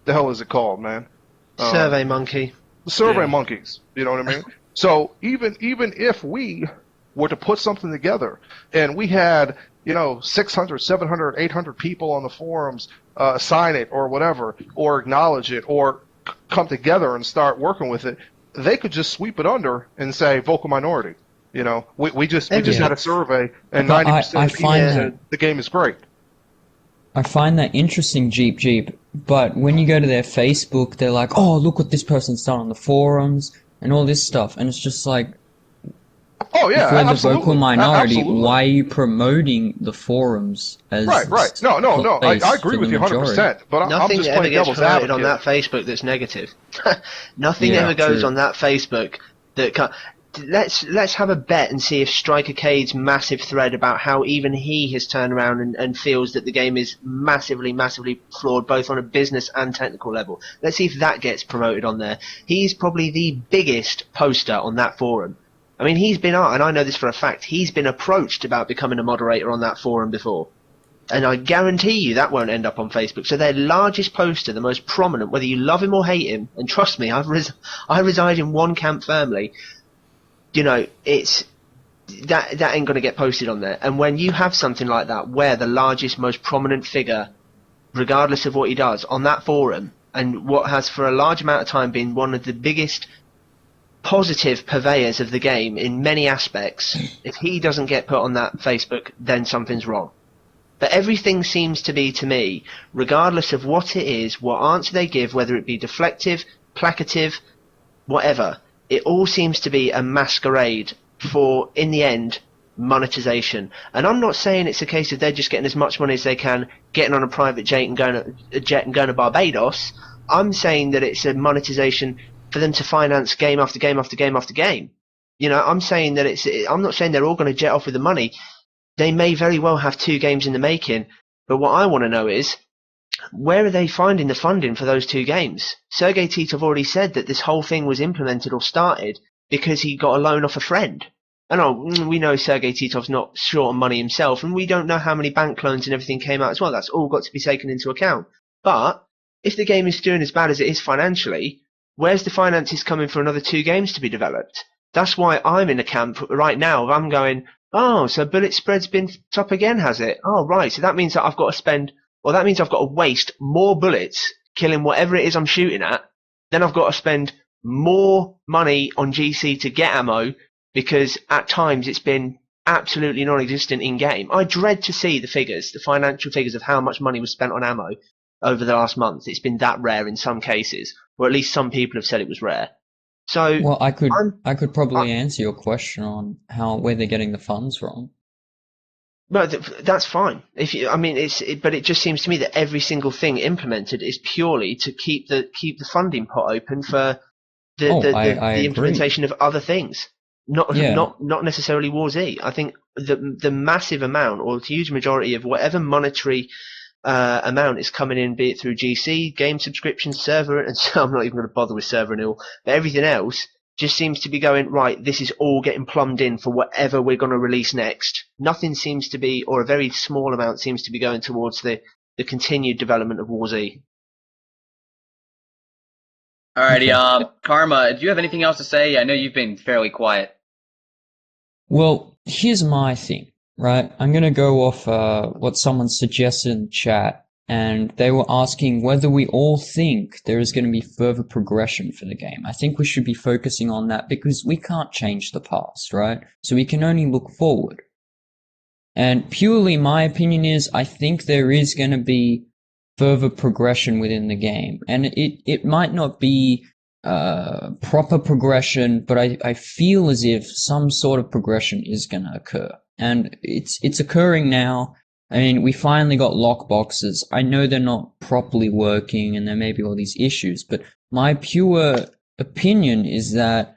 hell is it called, man? Survey monkey. Survey Yeah. monkeys. You know what I mean? So even if we were to put something together and we had 600, 700, 800 people on the forums sign it or whatever, or acknowledge it, or come together and start working with it, they could just sweep it under and say vocal minority. We just had a survey and But 90% I of people find said that- the game is great. I find that interesting, Jeep. But when you go to their Facebook, they're like, "Oh, look what this person's done on the forums and all this stuff," and it's just like, Oh yeah, if we're the absolutely. vocal minority, Absolutely. why are you promoting the forums as Right. No. place I agree for with the you 100%. majority? But I'm Nothing just ever playing gets devil's promoted advocate. on that Facebook that's negative. Nothing Yeah, ever goes true. on that Facebook that can't. Let's have a bet and see if Striker Cade's massive thread about how even he has turned around and feels that the game is massively flawed both on a business and technical level. Let's see if that gets promoted on there. He's probably the biggest poster on that forum. I mean, he's been, and I know this for a fact, he's been approached about becoming a moderator on that forum before. And I guarantee you that won't end up on Facebook. So their largest poster, the most prominent, whether you love him or hate him, and trust me, I reside in one camp firmly, it's that ain't going to get posted on there. And when you have something like that, where the largest, most prominent figure, regardless of what he does, on that forum, and what has for a large amount of time been one of the biggest positive purveyors of the game in many aspects, if he doesn't get put on that Facebook, then something's wrong. But everything seems to be, to me, regardless of what it is, what answer they give, whether it be deflective, placative, whatever, it all seems to be a masquerade for, in the end, monetization. And I'm not saying it's a case of they're just getting as much money as they can, getting on a private jet and going to Barbados. I'm saying that it's a monetization for them to finance game after game after game after game. I'm saying that I'm not saying they're all going to jet off with the money. They may very well have 2 games in the making, but what I want to know is, where are they finding the funding for those 2 games? Sergei Titov already said that this whole thing was implemented or started because he got a loan off a friend. And we know Sergei Titov's not short on money himself, and we don't know how many bank loans and everything came out as well. That's all got to be taken into account. But if the game is doing as bad as it is financially, where's the finances coming for another 2 games to be developed? That's why I'm in a camp right now. I'm going, oh, so bullet spread's been top again, has it? Oh, right. So that means that I've got to spend, or that means I've got to waste more bullets killing whatever it is I'm shooting at. Then I've got to spend more money on GC to get ammo because at times it's been absolutely non-existent in game. I dread to see the figures, the financial figures of how much money was spent on ammo over the last month. It's been that rare in some cases, or at least some people have said it was rare. So Well, I'm, I could I, probably answer your question on where they're getting the funds from. but that's fine. If you, I mean, but it just seems to me that every single thing implemented is purely to keep the funding pot open for Oh, I the agree. implementation of other things, Yeah. not necessarily War Z. I think the massive amount or the huge majority of whatever monetary amount is coming in, be it through GC, game subscriptions, server, and so I'm not even going to bother with server and all, but everything else just seems to be going, right, this is all getting plumbed in for whatever we're going to release next. Nothing seems to be, or a very small amount seems to be going towards the continued development of War Z. Alrighty, Okay. Karma, do you have anything else to say? I know you've been fairly quiet. Well, here's my thing, right? I'm gonna go off what someone suggested in the chat, and they were asking whether we all think there is going to be further progression for the game. I think we should be focusing on that because we can't change the past, right? So we can only look forward. And purely my opinion is I think there is going to be further progression within the game. And it might not be proper progression, but I feel as if some sort of progression is going to occur. And it's occurring now. I mean, we finally got lock boxes. I know they're not properly working and there may be all these issues, but my pure opinion is that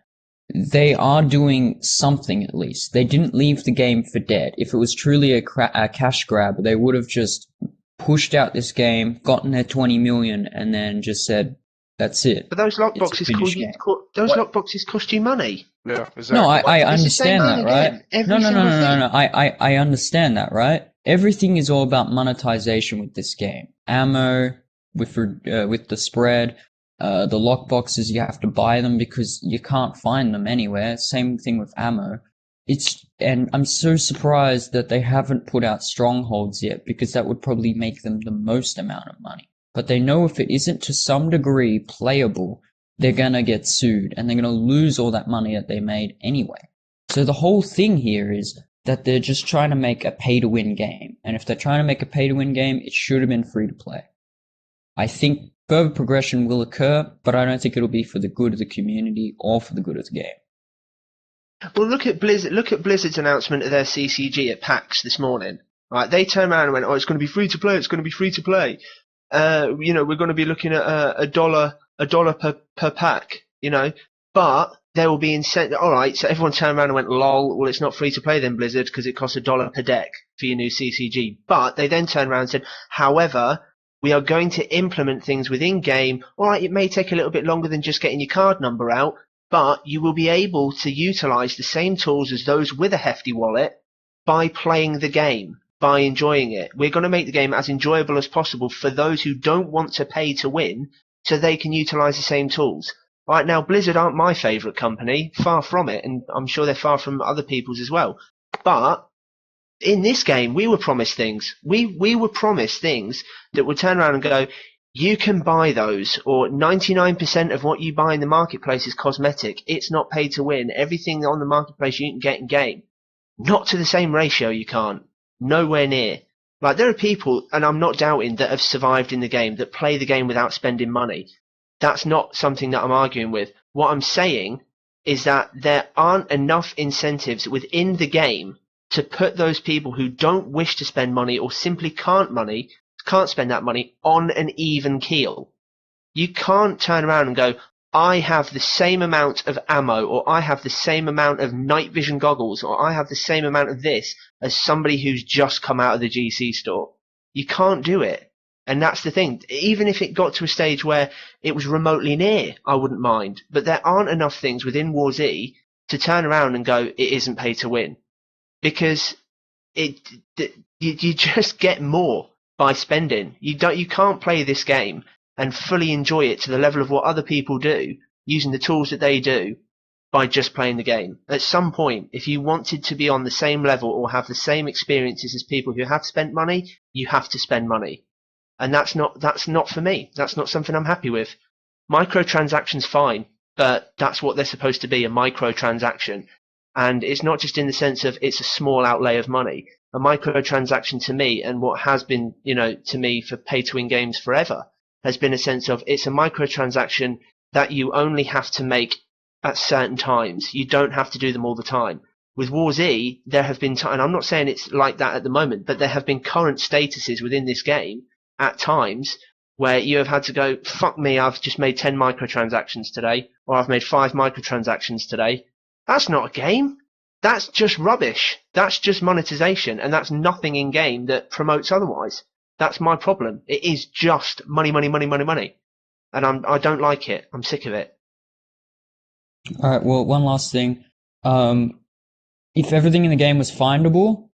they are doing something at least. They didn't leave the game for dead. If it was truly a cash grab, they would have just pushed out this game, gotten their 20 million, and then just said, "That's it. But those It's a finished game." those What? lockboxes cost you money. Yeah, No, exactly. I It's the same understand thing that, right? again. Every single thing. I understand that, right? Everything is all about monetization with this game. Ammo, with the spread, the lock boxes, you have to buy them because you can't find them anywhere. Same thing with ammo. And I'm so surprised that they haven't put out strongholds yet because that would probably make them the most amount of money. But they know if it isn't to some degree playable, they're gonna get sued and they're gonna lose all that money that they made anyway. So the whole thing here is that they're just trying to make a pay to win game. And if they're trying to make a pay to win game, it should have been free to play. I think further progression will occur, but I don't think it'll be for the good of the community or for the good of the game. Well, look at Blizzard. Look at Blizzard's announcement of their CCG at PAX this morning. Right, they turned around and went, "Oh, it's going to be free to play. It's going to be free to play. We're going to be looking at a dollar per pack. But there will be incentive. All right, so everyone turned around and went, "Lol, well, it's not free to play then, Blizzard, because it costs $1 per deck for your new CCG." But they then turned around and said, "However, we are going to implement things within game. All right, it may take a little bit longer than just getting your card number out, but you will be able to utilize the same tools as those with a hefty wallet by playing the game, by enjoying it. We're going to make the game as enjoyable as possible for those who don't want to pay to win, so they can utilize the same tools." Right now, Blizzard aren't my favourite company, far from it, and I'm sure they're far from other people's as well. But in this game, we were promised things. We were promised things that would turn around and go, you can buy those, or 99% of what you buy in the marketplace is cosmetic. It's not paid to win. Everything on the marketplace you can get in game. Not to the same ratio, you can't. Nowhere near. Like, there are people, and I'm not doubting, that have survived in the game, that play the game without spending money. That's not something that I'm arguing with. What I'm saying is that there aren't enough incentives within the game to put those people who don't wish to spend money or simply can't spend that money on an even keel. You can't turn around and go, I have the same amount of ammo, or I have the same amount of night vision goggles, or I have the same amount of this as somebody who's just come out of the GC store. You can't do it. And that's the thing. Even if it got to a stage where it was remotely near, I wouldn't mind. But there aren't enough things within War Z to turn around and go, it isn't pay to win. Because you just get more by spending. You can't play this game and fully enjoy it to the level of what other people do, using the tools that they do, by just playing the game. At some point, if you wanted to be on the same level or have the same experiences as people who have spent money, you have to spend money. And that's not for me. That's not something I'm happy with. Microtransactions fine, but that's what they're supposed to be, a microtransaction. And it's not just in the sense of it's a small outlay of money. A microtransaction to me, and what has been, to me for pay to win games forever, has been a sense of it's a microtransaction that you only have to make at certain times. You don't have to do them all the time. With War Z, there have been, and I'm not saying it's like that at the moment, but there have been current statuses within this game at times where you have had to go, fuck me, I've just made 10 microtransactions today, or I've made 5 microtransactions today. That's not a game. That's just rubbish. That's just monetization, and that's nothing in game that promotes otherwise. That's my problem. It is just money, money, money, money, money. And I don't like it. I'm sick of it. Alright, well, one last thing. If everything in the game was findable,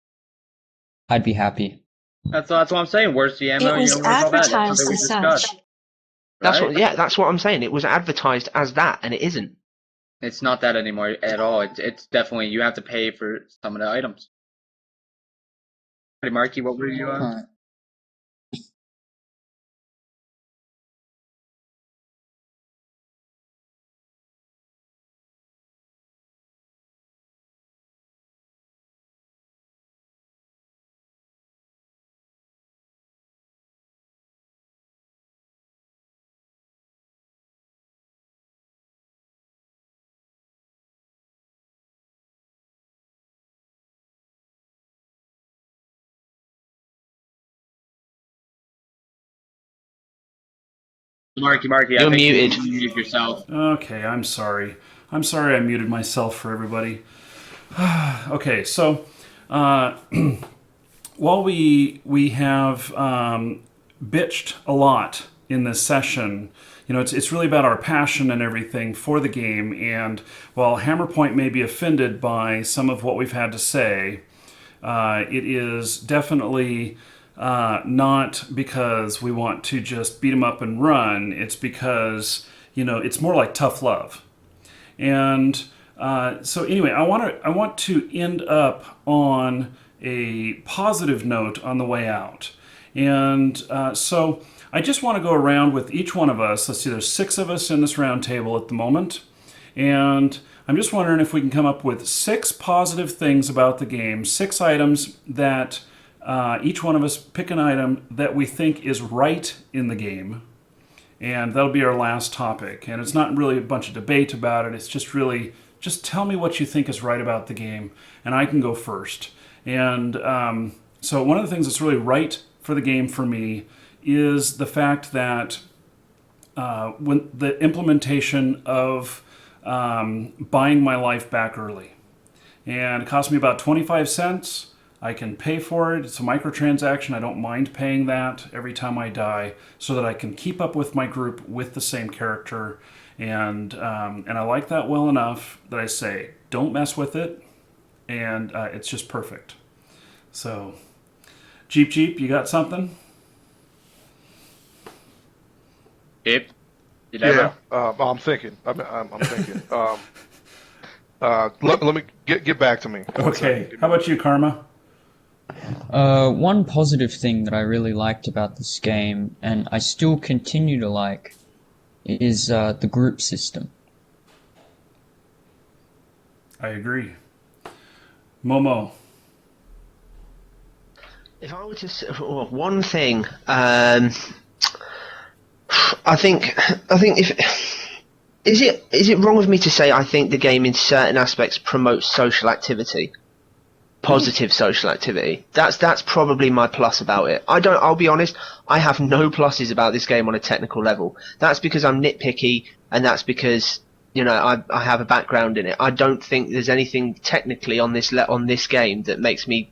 I'd be happy. That's what I'm saying. Where's the ammo? It was Where's all that? That's advertised something we as discussed. such. That's what I'm saying. It was advertised as that, and it isn't. It's not that anymore at all. It's definitely, you have to pay for some of the items. Hey, Marky, what were you on? Alright. Marky, I You're think muted. you muted yourself. Okay, I'm sorry. I'm sorry I muted myself for everybody. Okay, so while we have bitched a lot in this session, it's really about our passion and everything for the game. And while Hammerpoint may be offended by some of what we've had to say, it is definitely not because we want to just beat them up and run. It's because it's more like tough love. And so anyway, I want to end up on a positive note on the way out. And so I just want to go around with each one of us. Let's see, there's 6 of us in this round table at the moment. And I'm just wondering if we can come up with 6 positive things about the game, 6 items that each one of us pick an item that we think is right in the game. And that'll be our last topic. And it's not really a bunch of debate about it. It's just really, just tell me what you think is right about the game. And I can go first. And so one of the things that's really right for the game for me is the fact that when the implementation of buying my life back early. And it cost me about 25 cents. I can pay for it. It's a microtransaction. I don't mind paying that every time I die so that I can keep up with my group with the same character. And I like that well enough that I say, don't mess with it. And it's just perfect. So, Jeep, you got something? Jeep? Yeah, I'm thinking. I'm thinking. Let me get back to me. Okay. How about you, Karma? One positive thing that I really liked about this game, and I still continue to like, is the group system. I agree. Momo. If I were to say one thing, I think if is it wrong of me to say I think the game in certain aspects promotes social activity, positive social activity. That's probably my plus about it. I'll be honest, I have no pluses about this game on a technical level. That's because I'm nitpicky, and that's because I have a background in it. I don't think there's anything technically on this game that makes me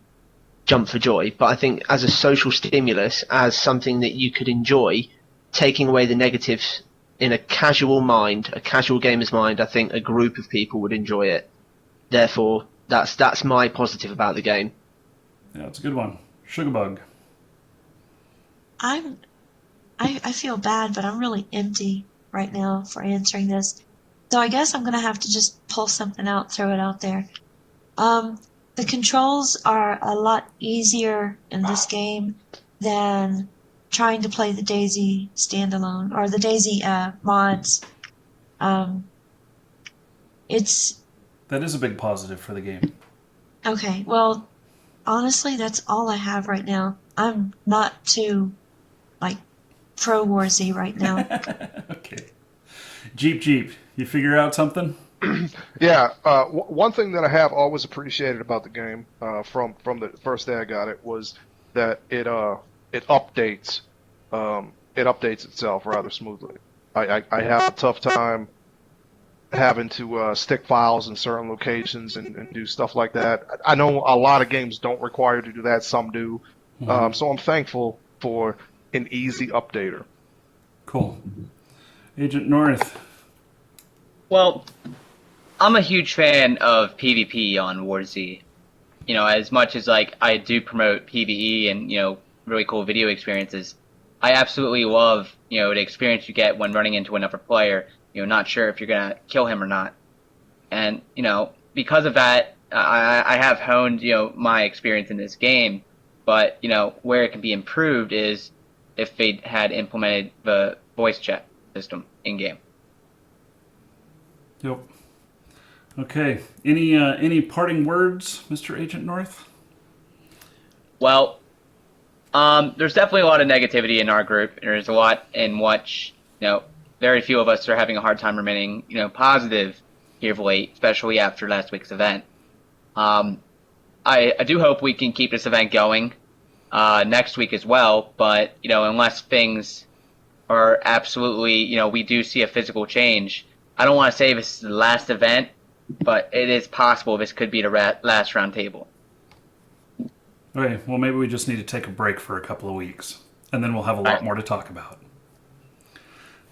jump for joy, but I think as a social stimulus, as something that you could enjoy, taking away the negatives in a casual gamer's mind, I think a group of people would enjoy it. Therefore, that's my positive about the game. Yeah, it's a good one. Sugarbug. I feel bad, but I'm really empty right now for answering this. So I guess I'm going to have to just pull something out, throw it out there. The controls are a lot easier in this game than trying to play the Daisy standalone or the Daisy mods. It's That is a big positive for the game. okay. Well, honestly, that's all I have right now. I'm not too like pro War Z right now. Okay. Jeep, you figure out something? Yeah, one thing that I have always appreciated about the game from the first day I got it was that it updates itself rather smoothly. I have a tough time having to stick files in certain locations and do stuff like that. I know a lot of games don't require you to do that, some do. So I'm thankful for an easy updater. Cool. Agent North. Well, I'm a huge fan of PvP on War Z. As much as like I do promote PvE and really cool video experiences, I absolutely love the experience you get when running into another player. Not sure if you're gonna kill him or not, and because of that, I have honed my experience in this game. But where it can be improved is if they had implemented the voice chat system in game. Yep. Okay. Any parting words, Mr. Agent North? Well, there's definitely a lot of negativity in our group. There's a lot in which very few of us are having a hard time remaining positive here of late, especially after last week's event. I do hope we can keep this event going next week as well, but unless things are absolutely we do see a physical change. I don't want to say this is the last event, but it is possible this could be the last roundtable. Okay, well, maybe we just need to take a break for a couple of weeks, and then we'll have a lot more to talk about.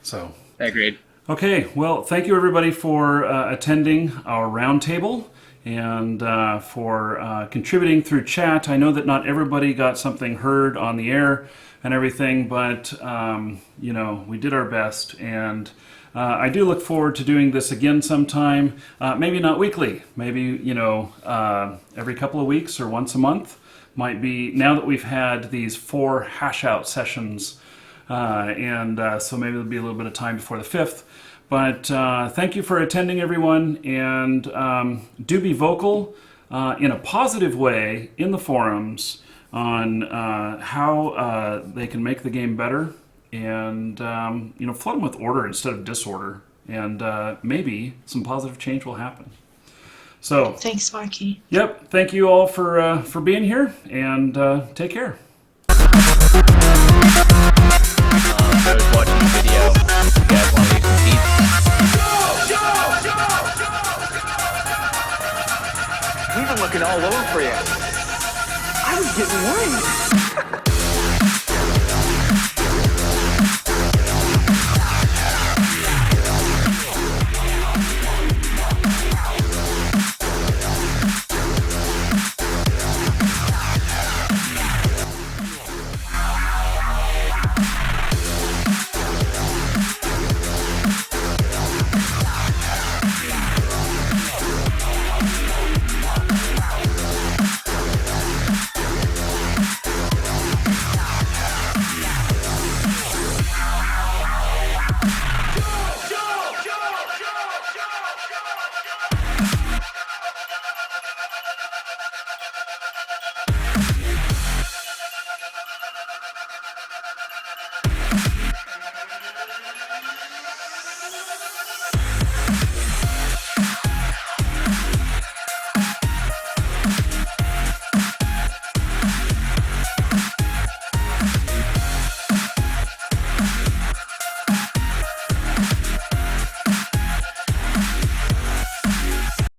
So, Agreed. Okay, well, thank you everybody for attending our roundtable and for contributing through chat. I know that not everybody got something heard on the air and everything, but we did our best, and I do look forward to doing this again sometime. Maybe not weekly, maybe every couple of weeks or once a month. Might be, now that we've had these 4 hash out sessions, and so maybe there'll be a little bit of time before the 5th. But thank you for attending, everyone, and do be vocal in a positive way in the forums on how they can make the game better, and flood them with order instead of disorder, and maybe some positive change will happen. So Thanks, Marky. yep, thank you all for being here, and take care.